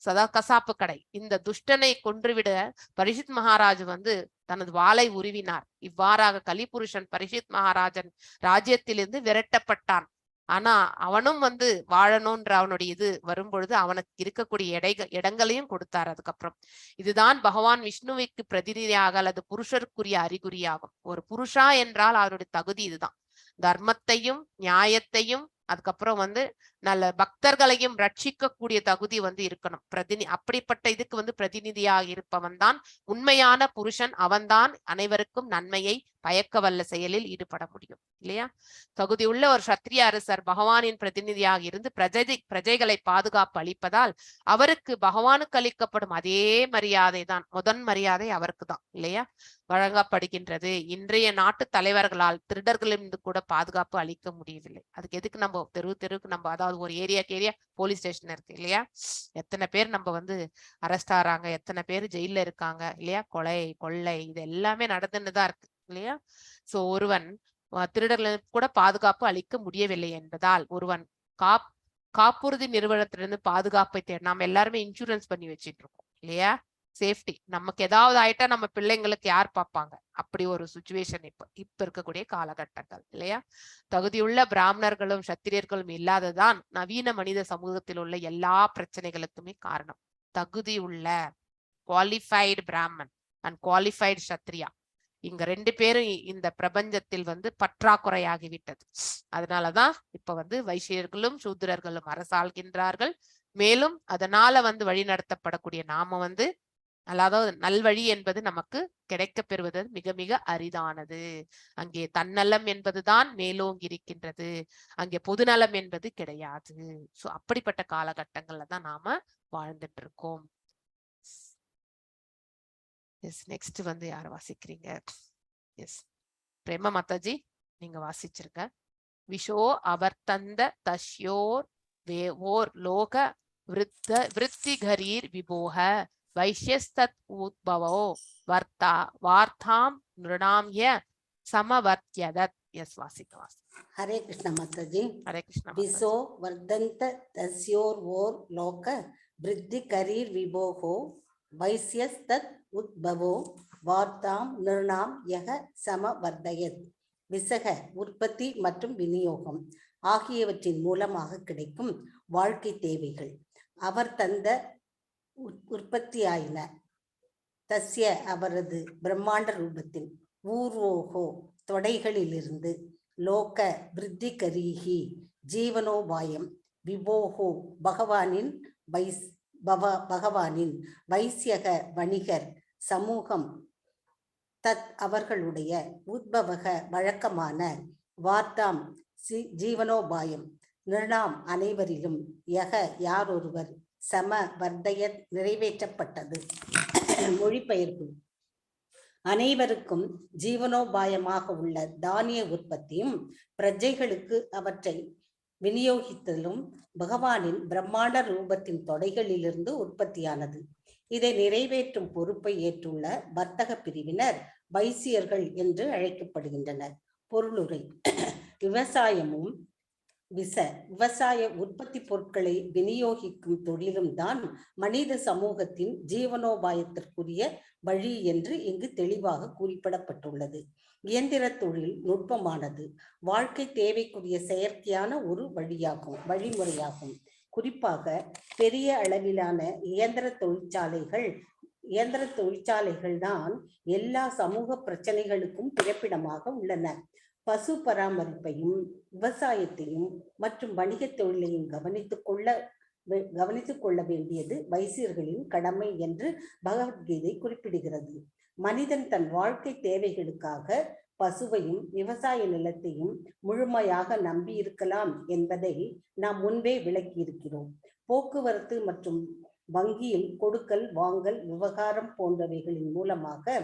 சதா கசாப்பு கடை. இந்த துஷ்டனை கொன்றுவிட பரீட்சித் மகாராஜ் வந்து தனது வாளை உருவினார். இவ்வாறாக கலிபுருஷன் பரீட்சித் மகாராஜன் ராஜ்யத்திலிருந்து விரட்டப்பட்டான். ஆனா அவனும் வந்து வாழணும்ன்ற அவனுடைய இது வரும்பொழுது அவனுக்கு இருக்கக்கூடிய இடங்களையும் கொடுத்தார். அதுக்கப்புறம் இதுதான் பகவான் விஷ்ணுவுக்கு பிரதிநிதியாக அல்லது புருஷருக்குரிய அறிகுறியாகும். ஒரு புருஷா என்றால் அவருடைய தகுதி இதுதான். தர்மத்தையும் நியாயத்தையும் அதுக்கப்புறம் வந்து நல்ல பக்தர்களையும் ரட்சிக்கக்கூடிய தகுதி வந்து இருக்கணும். அப்படிப்பட்ட இதுக்கு வந்து பிரதிநிதியாக இருப்பவன் தான் உண்மையான புருஷன். அவன்தான் அனைவருக்கும் நன்மையை பயக்க வல்ல செயலில் ஈடுபட முடியும் இல்லையா? தகுதியுள்ள ஒரு சத்திரிய அரசர் பகவானின் பிரதிநிதியாக இருந்து பிரஜைகளை பாதுகாப்பு அளிப்பதால் அவருக்கு பகவானுக்கு அளிக்கப்படும் அதே மரியாதை தான், முதன் மரியாதை அவருக்கு தான் இல்லையா வழங்கப்படுகின்றது. இன்றைய நாட்டு தலைவர்களால் திருடர்களிலிருந்து கூட பாதுகாப்பு அளிக்க முடியவில்லை. அதுக்கு எதுக்கு நம்ம தெருவுக்கு நம்ம, அதாவது ஒரு ஏரியாக்கு ஏரியா போலீஸ் ஸ்டேஷன் இருக்கு இல்லையா? எத்தனை பேர் நம்ம வந்து அரெஸ்ட் ஆறாங்க, எத்தனை பேர் ஜெயில இருக்காங்க இல்லையா? கொலை கொள்ளை இது எல்லாமே நடந்துன்னுதான் இருக்கு இல்லையா? சோ ஒருவன் திருடர்களுக்கு கூட பாதுகாப்பு அளிக்க முடியவில்லை என்பதால் ஒருவன் காப்புறுதி நிறுவனத்திலிருந்து பாதுகாப்பை நாம எல்லாருமே இன்சூரன்ஸ் பண்ணி வச்சிட்டு இருக்கோம் இல்லையா? சேஃப்டி. நமக்கு ஏதாவது ஆயிட்டா நம்ம பிள்ளைங்களுக்கு யார் பார்ப்பாங்க? அப்படி ஒரு சுச்சுவேஷன் இப்ப இருக்கக்கூடிய காலகட்டங்கள் இல்லையா? தகுதியுள்ள பிராமணர்களும் சத்திரியர்களும் இல்லாததான் நவீன மனித சமூகத்தில் உள்ள எல்லா பிரச்சனைகளுக்குமே காரணம். தகுதியுள்ள qualified Brahmin and qualified Kshatriya, இங்க 2 பேரும் இந்த பிரபஞ்சத்தில் வந்து பற்றாக்குறையாகிவிட்டது. அதனாலதான் இப்ப வந்து வைசியர்களும் சூத்திரர்களும் அரசாள்கின்றார்கள். மேலும் அதனால வந்து வழி நடத்தப்படக்கூடிய நாம வந்து அதாவது நல்வழி என்பது நமக்கு கிடைக்க பெறுவது மிக மிக அரிதானது. அங்கே தன்னலம் என்பதுதான் மேலோங்கி இருக்கின்றது, அங்கே பொதுநலம் என்பது கிடையாது. சோ அப்படிப்பட்ட காலகட்டங்கள்ல தான் நாம வாழ்ந்துட்டு இருக்கோம். நெக்ஸ்ட் வந்து யார் வாசிக்கிறீங்க? பிரேமா மாதாஜி நீங்க வாசிச்சிருங்க. விஷோ அவர்த்தந்த தஸ்யோர் ஓர் லோக விருத்திகரீர் விபோக வைஷ்யஸ்தத் உத்பவோ வார்த்தாம் நிருணாம்ய சமவர்த்யதத். வாசிக்க. ஹரே கிருஷ்ண மாதாஜி. ஹரே கிருஷ்ண. விசோ வர்தந்த தஸ்யோர் ஓர் லோக விருத்திகரீர் விபோகோ வைஷ்யஸ்தத் உத்பவோ வார்த்தாம் நிருணாம் யக சமவர்தயத். விசக உற்பத்தி மற்றும் விநியோகம் ஆகியவற்றின் மூலமாக கிடைக்கும் வாழ்க்கை தேவைகள். அவர் தந்த உற்பத்தியாயின. தஸ்ய அவரது பிரம்மாண்ட ரூபத்தின் ஊர்வோகோ தொடைகளிலிருந்து லோக விருத்தி கரீஹி ஜீவனோபாயம் விபோகோ பகவானின் வைசியக வணிகர் சமூகம் தத் அவர்களுடைய உத்பவக வழக்கமான வார்த்தாம் ஜீவனோபாயம் நிர்ணாம் அனைவரிலும் யாரொருவர் சம வர்த்தய நிறைவேற்றப்பட்டது. மொழிபெயர்ப்பு. அனைவருக்கும் ஜீவனோபாயமாக உள்ள தானிய உற்பத்தியும் பிரஜைகளுக்கு அவற்றை விநியோகித்தலும் பகவானின் பிரம்மாண்ட ரூபத்தின் தொடைகளிலிருந்து உற்பத்தியானது. இதை நிறைவேற்றும் பொறுப்பை ஏற்றுள்ள வர்த்தக பிரிவினர் வைசியர்கள் என்று அழைக்கப்படுகின்றனர். பொருளுரை. விவசாயமும் விவசாய உற்பத்தி பொருட்களை விநியோகிக்கும் தொழிலும் தான் மனித சமூகத்தின் ஜீவனோபாயத்திற்குரிய வழி என்று இங்கு தெளிவாக குறிப்பிடப்பட்டுள்ளது. இயந்திர தொழில் நுட்பமானது, வாழ்க்கை தேவைக்குரிய செயற்கையான ஒரு வழிமுறையாகும். குறிப்பாக பெரிய அளவிலான இயந்திர தொழிற்சாலைகள் தான் எல்லா சமூக பிரச்சனைகளுக்கும் பிறப்பிடமாக உள்ளன. பசு பராமரிப்பையும் விவசாயத்தையும் மற்றும் வணிக தொழிலையும் கவனித்துக் கொள்ள வேண்டியது வைசியர்களின் கடமை என்று பகவத்கீதை குறிப்பிடுகிறது. மனிதன் தன் வாழ்க்கை தேவைகளுக்காக பசுவையும் விவசாய நிலத்தையும் முழுமையாக நம்பி இருக்கலாம் என்பதை நாம் முன்பே விளக்கியிருக்கிறோம். போக்குவரத்து மற்றும் வங்கியில் கொடுக்கல் வாங்கல் விவகாரம் போன்றவைகளின் மூலமாக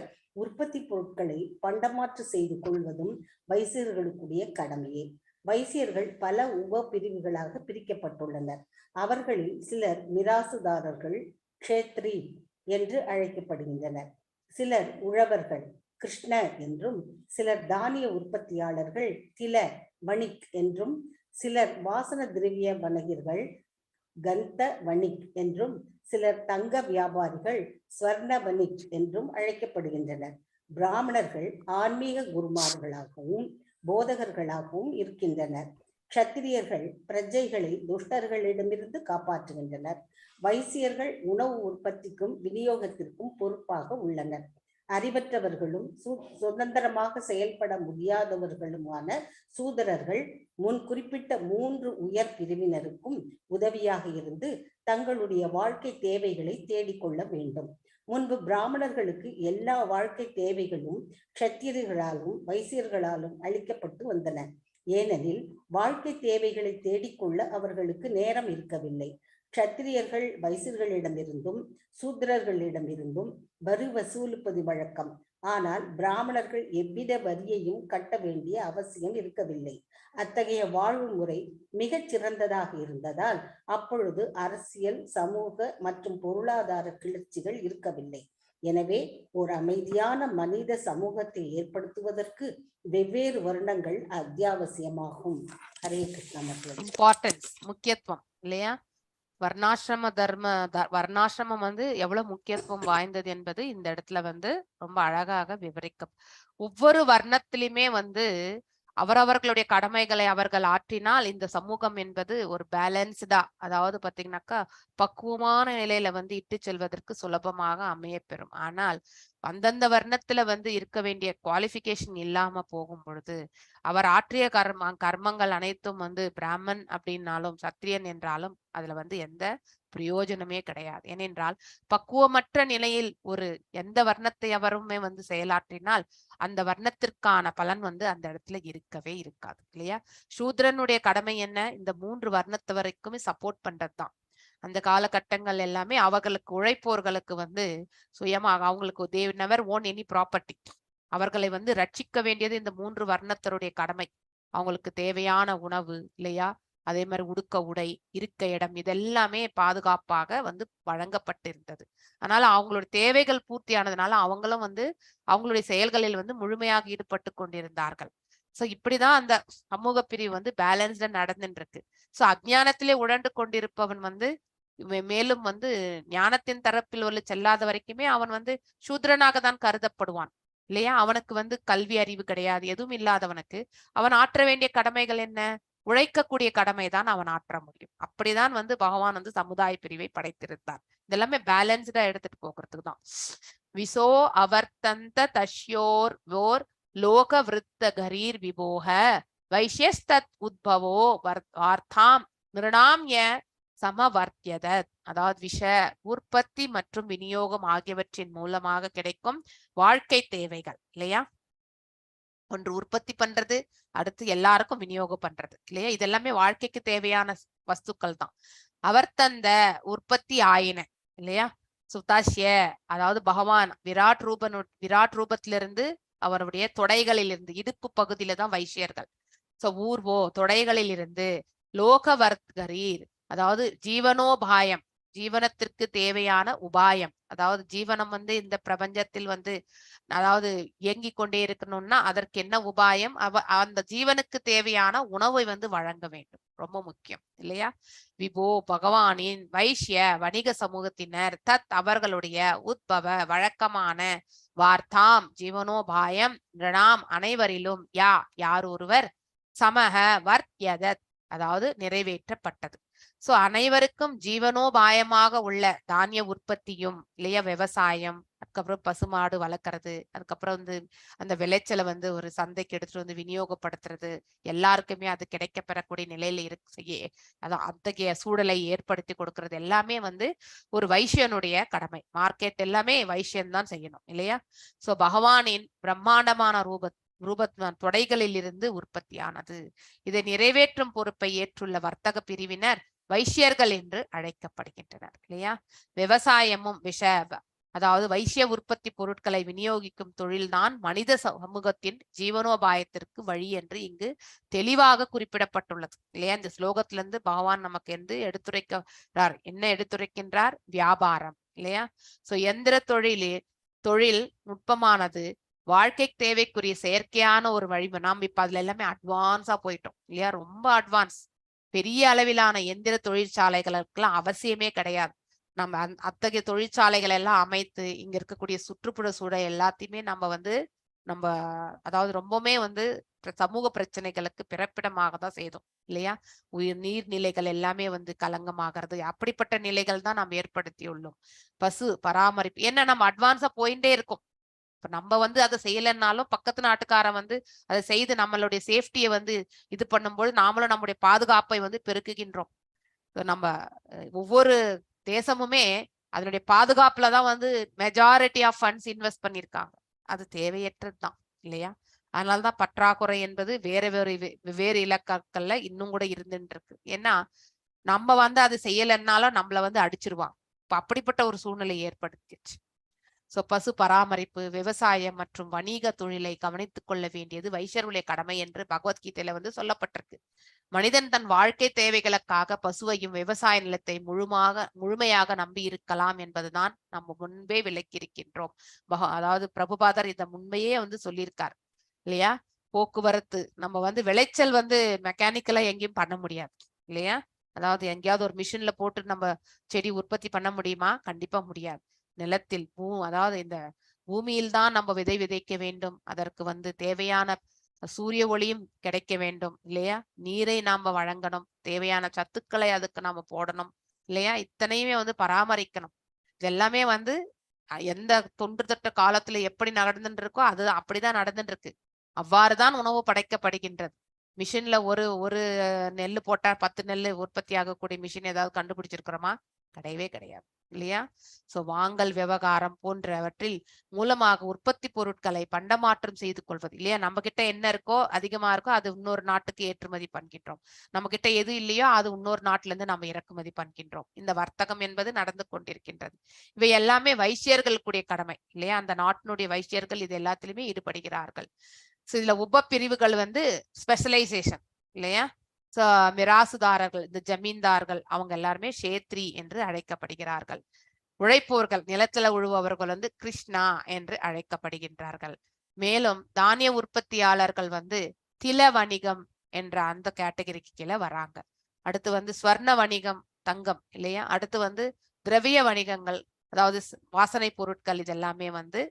உற்பத்தி பொருட்களை பண்டமாற்று செய்து கொள்வதும் வைசியர்களுக்குரிய கடமையே. வைசியர்கள் பல உப பிரிவுகளாக பிரிக்கப்பட்டுள்ளனர். அவர்களில் சிலர் மிராசுதாரர்கள், க்ஷேத்ரி என்று அழைக்கப்படுகின்றனர். சிலர் உழவர்கள், கிருஷ்ண என்றும், சிலர் தானிய உற்பத்தியாளர்கள், தில வணிக் என்றும், சிலர் வாசன திரவிய வணிகர்கள், கந்த வணிக் என்றும், சிலர் தங்க வியாபாரிகள், ஸ்வர்ண வணிக் என்றும் அழைக்கப்படுகின்றனர். பிராமணர்கள் ஆன்மீக குருமார்களாகவும் போதகர்களாகவும் இருக்கின்றனர். க்ஷத்திரியர்கள் பிரஜைகளை துஷ்டர்களிடமிருந்து காப்பாற்றுகின்றனர். வைசியர்கள் உணவு உற்பத்திக்கும் விநியோகத்திற்கும் பொறுப்பாக உள்ளனர். அறிவற்றவர்களும் சுதந்திரமாக செயல்பட முடியாதவர்களுமான சூதரர்கள் முன் குறிப்பிட்ட 3 உயர் பிரிவினருக்கும் உதவியாக இருந்து தங்களுடைய வாழ்க்கை தேவைகளை தேடிக்கொள்ள வேண்டும். முன்பு பிராமணர்களுக்கு எல்லா வாழ்க்கை தேவைகளும் க்ஷத்திரியர்களாலும் வைசியர்களாலும் அளிக்கப்பட்டு வந்தன. ஏனெனில் வாழ்க்கை தேவைகளை தேடிக்கொள்ள அவர்களுக்கு நேரம் இருக்கவில்லை. க்ஷத்திரியர்கள் வைசியர்களிடமிருந்தும் சூத்திரர்களிடமிருந்தும் வரி வசூலிப்பது வழக்கம். ஆனால் பிராமணர்கள் எவ்வித வரியையும் கட்ட வேண்டிய அவசியம் இருக்கவில்லை. அத்தகைய வாழ்வு முறை மிகச் சிறந்ததாக இருந்ததால் அப்பொழுது அரசியல், சமூக மற்றும் பொருளாதார கிளர்ச்சிகள் இருக்கவில்லை. எனவே ஒரு அமைதியான மனித சமூகத்தை ஏற்படுத்துவதற்கு வெவ்வேறு வருணங்கள் அத்தியாவசியமாகும். ஹரே கிருஷ்ணா. இம்பார்ட்டன்ஸ், முக்கியத்துவம் இல்லையா? வர்ணாசிரமம் எவ்வளவு முக்கியத்துவம் வாய்ந்தது என்பது இந்த இடத்துல ரொம்ப அழகாக விவரிக்கும். ஒவ்வொரு வர்ணத்திலுமே அவரவர்களுடைய கடமைகளை அவர்கள் ஆற்றினால் இந்த சமூகம் என்பது ஒரு பேலன்ஸ்டா, அதாவது பாத்தீங்கன்னாக்கா பக்குவமான நிலையில இட்டு செல்வதற்கு சுலபமாக அமையப்பெறும். ஆனால் அந்தந்த வர்ணத்துல இருக்க வேண்டிய குவாலிஃபிகேஷன் இல்லாம போகும் பொழுது அவர் ஆற்றிய கர்மங்கள் அனைத்தும் பிராமன் அப்படின்னாலும் சத்திரியன் என்றாலும் அதுல எந்த பிரயோஜனமே கிடையாது. ஏனென்றால் பக்குவமற்ற நிலையில் எந்த வர்ணத்தை அவருமே செயலாற்றினால் அந்த வர்ணத்திற்கான பலன் அந்த இடத்துல இருக்கவே இருக்காது இல்லையா? சூத்ரனுடைய கடமை என்ன? இந்த 3 வர்ணத்து வரைக்குமே சப்போர்ட் பண்றதுதான். அந்த காலகட்டங்கள் எல்லாமே அவர்களுக்கு உழைப்போர்களுக்கு சுயமாக அவங்களுக்கு they never own any property. அவர்களை ரட்சிக்க வேண்டியது இந்த 3 வர்ணத்தருடைய கடமை. அவங்களுக்கு தேவையான உணவு இல்லையா, அதே மாதிரி உடுக்க உடை, இருக்க இடம், இதெல்லாமே பாதுகாப்பாக வழங்கப்பட்டிருந்தது. அதனால அவங்களுடைய தேவைகள் பூர்த்தியானதுனால அவங்களும் அவங்களுடைய செயல்களில் முழுமையாக ஈடுபட்டு கொண்டிருந்தார்கள். சோ இப்படிதான் அந்த சமூக பிரிவு பேலன்ஸ்டா நடந்துட்டு இருக்கு. சோ அஜ்ஞானத்திலே உழண்டு கொண்டிருப்பவன் மேலும் ஞானத்தின் தரப்பில் செல்லாத வரைக்குமே அவன் சூத்ரனாக தான் கருதப்படுவான் இல்லையா? அவனுக்கு கல்வி அறிவு கிடையாது, எதுவும் இல்லாதவனுக்கு அவன் ஆற்ற வேண்டிய கடமைகள் என்ன? உழைக்கக்கூடிய கடமை தான் அவன் ஆற்ற முடியும். அப்படிதான் வந்து பகவான் வந்து சமுதாய பிரிவை படைத்திருந்தார். இதெல்லாமே பேலன்ஸ்டா எடுத்துட்டு போகிறதுக்கு தான். விசோ அவர்த்தந்த தஷ்யோர் வோர் லோக விருத்த கரீர் விபோக வைஷ்யஸ்தத் உத்பவோ வார்த்தாம் நிருணாம்ய சமவர்த்தியத. அதாவது விஷ உற்பத்தி மற்றும் விநியோகம் ஆகியவற்றின் மூலமாக கிடைக்கும் வாழ்க்கை தேவைகள் இல்லையா? ஒன்று உற்பத்தி பண்றது, அடுத்து எல்லாருக்கும் விநியோகம் பண்றது இல்லையா? இதெல்லாமே வாழ்க்கைக்கு தேவையான வஸ்துக்கள் தான். அவர் தந்த உற்பத்தி ஆயின இல்லையா? சுதாசிய அதாவது பகவான் விராட் ரூபத்திலிருந்து அவருடைய தொடைகளிலிருந்து இடுப்பு பகுதியில தான் வைசியர்கள். சோ ஊர்வோ தொடைகளில் இருந்து லோகவர்த்கரீர் அதாவது ஜீவனோபாயம் ஜீவனத்திற்கு தேவையான உபாயம். அதாவது ஜீவனம் வந்து இந்த பிரபஞ்சத்தில் வந்து அதாவது இயங்கிக் கொண்டே இருக்கணும்னா அதற்கு என்ன உபாயம்? அந்த ஜீவனுக்கு தேவையான உணவை வந்து வழங்க வேண்டும், ரொம்ப முக்கியம் இல்லையா? விபோ பகவானின் வைஷ்ய வணிக சமூகத்தினர் தத் அவர்களுடைய உத்பவ வழக்கமான வார்த்தாம் ஜீவனோபாயம் நிருணாம் அனைவரிலும் யார் ஒருவர் சமக வர்த்யதத் அதாவது நிறைவேற்றப்பட்டது. சோ அனைவருக்கும் ஜீவனோபாயமாக உள்ள தானிய உற்பத்தியும் இல்லையா, விவசாயம், அதுக்கப்புறம் பசுமாடு வளர்க்கறது, அதுக்கப்புறம் வந்து அந்த விளைச்சலை வந்து ஒரு சந்தைக்கு எடுத்துட்டு வந்து விநியோகப்படுத்துறது, எல்லாருக்குமே அது கிடைக்க பெறக்கூடிய நிலையில அதான் அத்தகைய சூழலை ஏற்படுத்தி கொடுக்கறது எல்லாமே வந்து ஒரு வைசியனுடைய கடமை. மார்க்கெட் எல்லாமே வைசியன் தான் செய்யணும் இல்லையா? சோ பகவானின் பிரம்மாண்டமான ரூபத்வான் தொடைகளில் இருந்து உற்பத்தியானது. இதை நிறைவேற்றும் பொறுப்பை ஏற்றுள்ள வர்த்தக பிரிவினர் வைசியர்கள் என்று அழைக்கப்படுகின்றனர் இல்லையா? விவசாயமும் அதாவது வைசிய உற்பத்தி பொருட்களை விநியோகிக்கும் தொழில்தான் மனித சமூகத்தின் ஜீவனோபாயத்திற்கு வழி என்று இங்கு தெளிவாக குறிப்பிடப்பட்டுள்ளது இல்லையா? இந்த ஸ்லோகத்திலிருந்து பகவான் நமக்கு எடுத்துரைக்கிறார். என்ன எடுத்துரைக்கின்றார்? வியாபாரம் இல்லையா? சோ எந்திர தொழில் நுட்பமானது வாழ்க்கை தேவைக்குரிய செயற்கையான ஒரு வழிமுறை. நாம் இப்ப அதுல எல்லாமே அட்வான்ஸா போயிட்டோம் இல்லையா? ரொம்ப அட்வான்ஸ். பெரிய அளவிலான எந்திர தொழிற்சாலைகளுக்கெல்லாம் அவசியமே கிடையாது. நம்ம அத்தகைய தொழிற்சாலைகள் எல்லாம் அமைத்து இங்க இருக்கக்கூடிய சுற்றுப்புற சூழல் எல்லாத்தையுமே நம்ம அதாவது ரொம்பவுமே வந்து சமூக பிரச்சனைகளுக்கு பிறப்பிடமாக தான் செய்தோம் இல்லையா? நீர்நிலைகள் எல்லாமே வந்து கலங்கமாகிறது. அப்படிப்பட்ட நிலைகள் தான் நாம் ஏற்படுத்தியுள்ளோம். பசு பராமரிப்பு என்ன நம்ம அட்வான்ஸா போயிட்டே இருக்கோம். இப்ப நம்ம வந்து அதை செய்யலைன்னாலும் பக்கத்து நாட்டுக்காரன் வந்து அதை செய்து நம்மளுடைய சேஃப்டியை வந்து இது பண்ணும்போது நாமளும் நம்முடைய பாதுகாப்பை வந்து பெருக்குகின்றோம். நம்ம ஒவ்வொரு தேசமுமே அதனுடைய பாதுகாப்புலதான் வந்து மெஜாரிட்டி ஆஃப் ஃபண்ட்ஸ் இன்வெஸ்ட் பண்ணியிருக்காங்க. அது தேவையற்றது தான் இல்லையா? அதனாலதான் பற்றாக்குறை என்பது வெவ்வேறு இலக்கங்கள்ல இன்னும் கூட இருந்துட்டு இருக்கு. ஏன்னா நம்ம வந்து அது செய்யலைன்னாலும் நம்மள வந்து அடிச்சிருவாங்க. இப்ப அப்படிப்பட்ட ஒரு சூழ்நிலை ஏற்படுத்திடுச்சு. சோ பசு பராமரிப்பு, விவசாயம் மற்றும் வணிக தொழிலை கவனித்துக் கொள்ள வேண்டியது வைசியருடைய கடமை என்று பகவத்கீதையில வந்து சொல்லப்பட்டிருக்கு. மனிதன் தன் வாழ்க்கை தேவைகளுக்காக பசுவையும் விவசாய நிலத்தை முழுமையாக நம்பி இருக்கலாம் என்பதுதான் நம்ம முன்பே விளக்கியிருக்கின்றோம். அதாவது பிரபுபாதர் இந்த உண்மையே வந்து சொல்லியிருக்கார் இல்லையா? போக்குவரத்து நம்ம வந்து விளைச்சல் வந்து மெக்கானிக்கலா எங்கேயும் பண்ண முடியாது இல்லையா? அதாவது எங்கேயாவது ஒரு மிஷின்ல போட்டு நம்ம செடி உற்பத்தி பண்ண முடியுமா? கண்டிப்பா முடியாது. நிலத்தில் அதாவது இந்த பூமியில் தான் நம்ம விதைக்க வேண்டும். அதற்கு வந்து தேவையான சூரிய ஒளியும் கிடைக்க வேண்டும் இல்லையா? நீரை நாம வழங்கணும், தேவையான சத்துக்களை அதுக்கு நாம போடணும் இல்லையா? இத்தனையுமே வந்து பராமரிக்கணும். இதெல்லாமே வந்து எந்த தொன்று தொட்ட காலத்துல எப்படி நடந்துட்டு இருக்கோ அது அப்படிதான் நடந்துட்டு இருக்கு. அவ்வாறுதான் உணவு படைக்கப்படுகின்றது. மிஷின்ல ஒரு நெல்லு போட்டா 10 நெல்லு உற்பத்தி ஆகக்கூடிய மிஷின் ஏதாவது கண்டுபிடிச்சிருக்கிறோமா? கிடையவே கிடையாது இல்லையா? சோ வாங்கல் விவகாரம் போன்றவற்றில் மூலமாக உற்பத்தி பொருட்களை பண்டமாற்றம் செய்து கொள்வது இல்லையா? நம்ம கிட்ட என்ன இருக்கோ அதிகமா இருக்கோ அது இன்னொரு நாட்டுக்கு ஏற்றுமதி பண்ணுகின்றோம். நம்ம கிட்ட எது இல்லையோ அது இன்னொரு நாட்டுல இருந்து நம்ம இறக்குமதி பண்ணுகின்றோம். இந்த வர்த்தகம் என்பது நடந்து கொண்டிருக்கின்றது. இவை எல்லாமே வைசியர்களுடைய கடமை இல்லையா? அந்த நாட்டினுடைய வைசியர்கள் இது எல்லாத்திலுமே ஈடுபடுகிறார்கள். சோ இதுல உப பிரிவுகள் வந்து ஸ்பெஷலைசேஷன் இல்லையா? மிராசுதாரர்கள், இந்த ஜமீன்தார்கள் அவங்க எல்லாருமே ஷேத்ரி என்று அழைக்கப்படுகிறார்கள். உழைப்போர்கள், நிலத்துல உழுபவர்கள் வந்து கிருஷ்ணா என்று அழைக்கப்படுகின்றார்கள். மேலும் தானிய உற்பத்தியாளர்கள் வந்து தில வணிகம் என்ற அந்த கேட்டகரிக்கு கீழே வராங்க. அடுத்து வந்து ஸ்வர்ண வணிகம், தங்கம் இல்லையா? அடுத்து வந்து திரவிய வணிகங்கள், அதாவது வாசனை பொருட்கள், இதெல்லாமே வந்து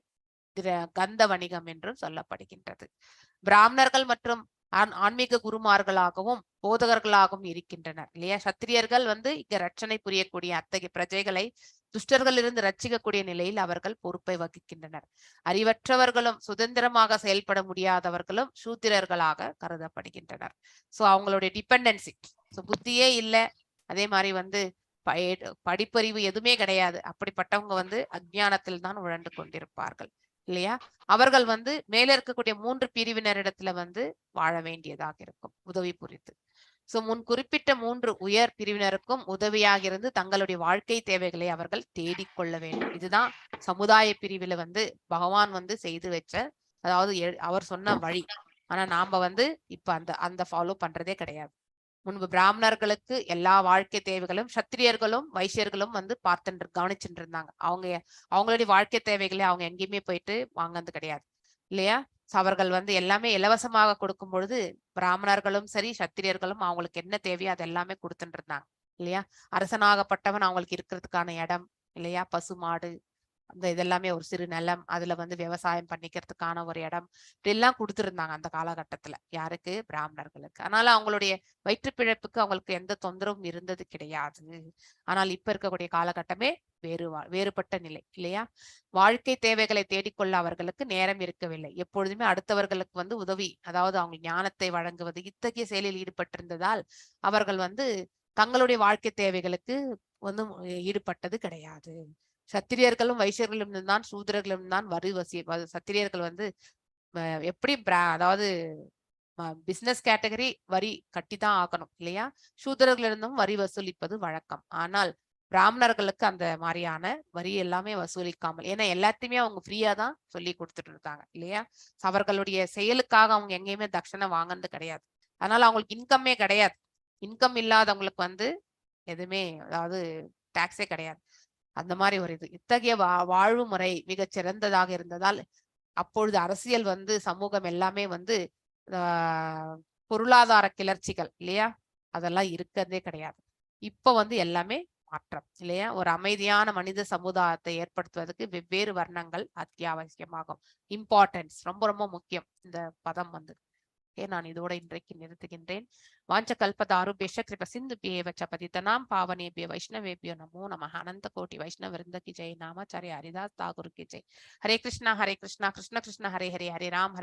கந்த வணிகம் என்றும் சொல்லப்படுகின்றது. பிராமணர்கள் மற்றும் ஆன்மீக குருமார்களாகவும் போதகர்களாகவும் இருக்கின்றனர் இல்லையா. சத்திரியர்கள் வந்து இங்க ரட்சணை புரியக்கூடிய அத்தகைய பிரஜைகளை துஷ்டர்களிலிருந்து ரட்சிக்கக்கூடிய நிலையில் அவர்கள் பொறுப்பை வகிக்கின்றனர். அறிவற்றவர்களும் சுதந்திரமாக செயல்பட முடியாதவர்களும் சூத்திரர்களாக கருதப்படுகின்றனர். சோ அவங்களுடைய டிபெண்டன்சி, ஸோ புத்தியே இல்லை, அதே மாதிரி வந்து படிப்பறிவு எதுவுமே கிடையாது, அப்படிப்பட்டவங்க வந்து அஜ்ஞானத்தில் தான் உழண்டு கொண்டிருப்பார்கள் இல்லையா. அவர்கள் வந்து மேல இருக்கக்கூடிய 3 பிரிவினரிடத்துல வந்து வாழ வேண்டியதாக இருக்கும் உதவி புரிந்து. சோ முன் குறிப்பிட்ட 3 உயர் பிரிவினருக்கும் உதவியாக இருந்து தங்களுடைய வாழ்க்கை தேவைகளை அவர்கள் தேடிக்கொள்ள வேண்டும். இதுதான் சமுதாய பிரிவுல வந்து பகவான் வந்து செய்து வச்ச, அதாவது அவர் சொன்ன வழி. ஆனா நாம வந்து இப்ப அந்த ஃபாலோ பண்றதே கிடையாது. முன்பு பிராமணர்களுக்கு எல்லா வாழ்க்கை தேவைகளும் சத்திரியர்களும் வைசியர்களும் வந்து கவனிச்சுட்டு இருந்தாங்க. அவங்களுடைய வாழ்க்கை தேவைகளை அவங்க எங்கேயுமே போயிட்டு வாங்கினது கிடையாது இல்லையா. அவர்கள் வந்து எல்லாமே இலவசமாக கொடுக்கும் பொழுது பிராமணர்களும் சரி சத்திரியர்களும் அவங்களுக்கு என்ன தேவையோ அது எல்லாமே கொடுத்துட்டு இருந்தாங்க இல்லையா. அரசனாகப்பட்டவன் அவங்களுக்கு இருக்கிறதுக்கான இடம் இல்லையா, பசு மாடு இதெல்லாமே ஒரு சிறு நிலம், அதுல வந்து விவசாயம் பண்ணிக்கிறதுக்கான ஒரு இடம், இப்படியெல்லாம் கொடுத்துருந்தாங்க அந்த காலகட்டத்துல. யாருக்கு? பிராமணர்களுக்கு. அதனால அவங்களுடைய வயிற்று பிழைப்புக்கு அவங்களுக்கு எந்த தொந்தரவும் இருந்தது கிடையாது. ஆனால் இப்ப இருக்கக்கூடிய காலகட்டமே வேறுபட்ட நிலை இல்லையா. வாழ்க்கை தேவைகளை தேடிக்கொள்ள அவர்களுக்கு நேரம் இருக்கவில்லை. எப்பொழுதுமே அடுத்தவர்களுக்கு வந்து உதவி, அதாவது அவங்க ஞானத்தை வழங்குவது இத்தகைய செயலில் ஈடுபட்டிருந்ததால் அவர்கள் வந்து தங்களுடைய வாழ்க்கை தேவைகளுக்கு வந்து ஈடுபட்டது கிடையாது. சத்திரியர்களும் வைசியர்களும் தான் சூத்திரர்களும் தான் சத்திரியர்கள் வந்து எப்படி அதாவது பிசினஸ் கேட்டகரி வரி கட்டிதான் ஆகணும் இல்லையா. சூத்திரர்களிருந்தும் வரி வசூலிப்பது வழக்கம். ஆனால் பிராமணர்களுக்கு அந்த மாதிரியான வரி எல்லாமே வசூலிக்காமல், ஏன்னா எல்லாத்தையுமே அவங்க ஃப்ரீயா தான் சொல்லி கொடுத்துட்டு இருந்தாங்க இல்லையா. அவர்களுடைய செயலுக்காக அவங்க எங்கேயுமே தட்சணை வாங்கினது கிடையாது. அதனால அவங்களுக்கு இன்கம்மே கிடையாது. இன்கம் இல்லாதவங்களுக்கு வந்து எதுவுமே, அதாவது டாக்ஸே கிடையாது. அந்த மாதிரி ஒரு இத்தகைய வாழ்வு முறை மிகச் சிறந்ததாக இருந்ததால் அப்பொழுது அரசியல் வந்து சமூகம் எல்லாமே வந்து பொருளாதார கிளர்ச்சிகள் இல்லையா, அதெல்லாம் இருக்கிறதே கிடையாது. இப்ப வந்து எல்லாமே மாற்றம் இல்லையா. ஒரு அமைதியான மனித சமுதாயத்தை ஏற்படுத்துவதற்கு வெவ்வேறு வர்ணங்கள் அத்தியாவசியமாகும். இம்பார்ட்டன்ஸ் ரொம்ப ரொம்ப முக்கியம் இந்த பதம் வந்து. நான் இதோட இன்றைக்கு நிறுத்துகின்றேன். வாஞ்ச கல்பதாருபேஷ கிருப சிந்துபியேவ ச பதிதனாம் பாவனேபிய வைஷ்ணவேபியோ நமோ நமः. அனந்த கோட்டி வைஷ்ணவ விருந்த கி ஜெய். நாமாச்சாரிய ஹரிதாஸ் தாகூர் கி ஜெய். ஹரே கிருஷ்ணா கிருஷ்ண கிருஷ்ண ஹரே ஹரே, ஹரே ராம்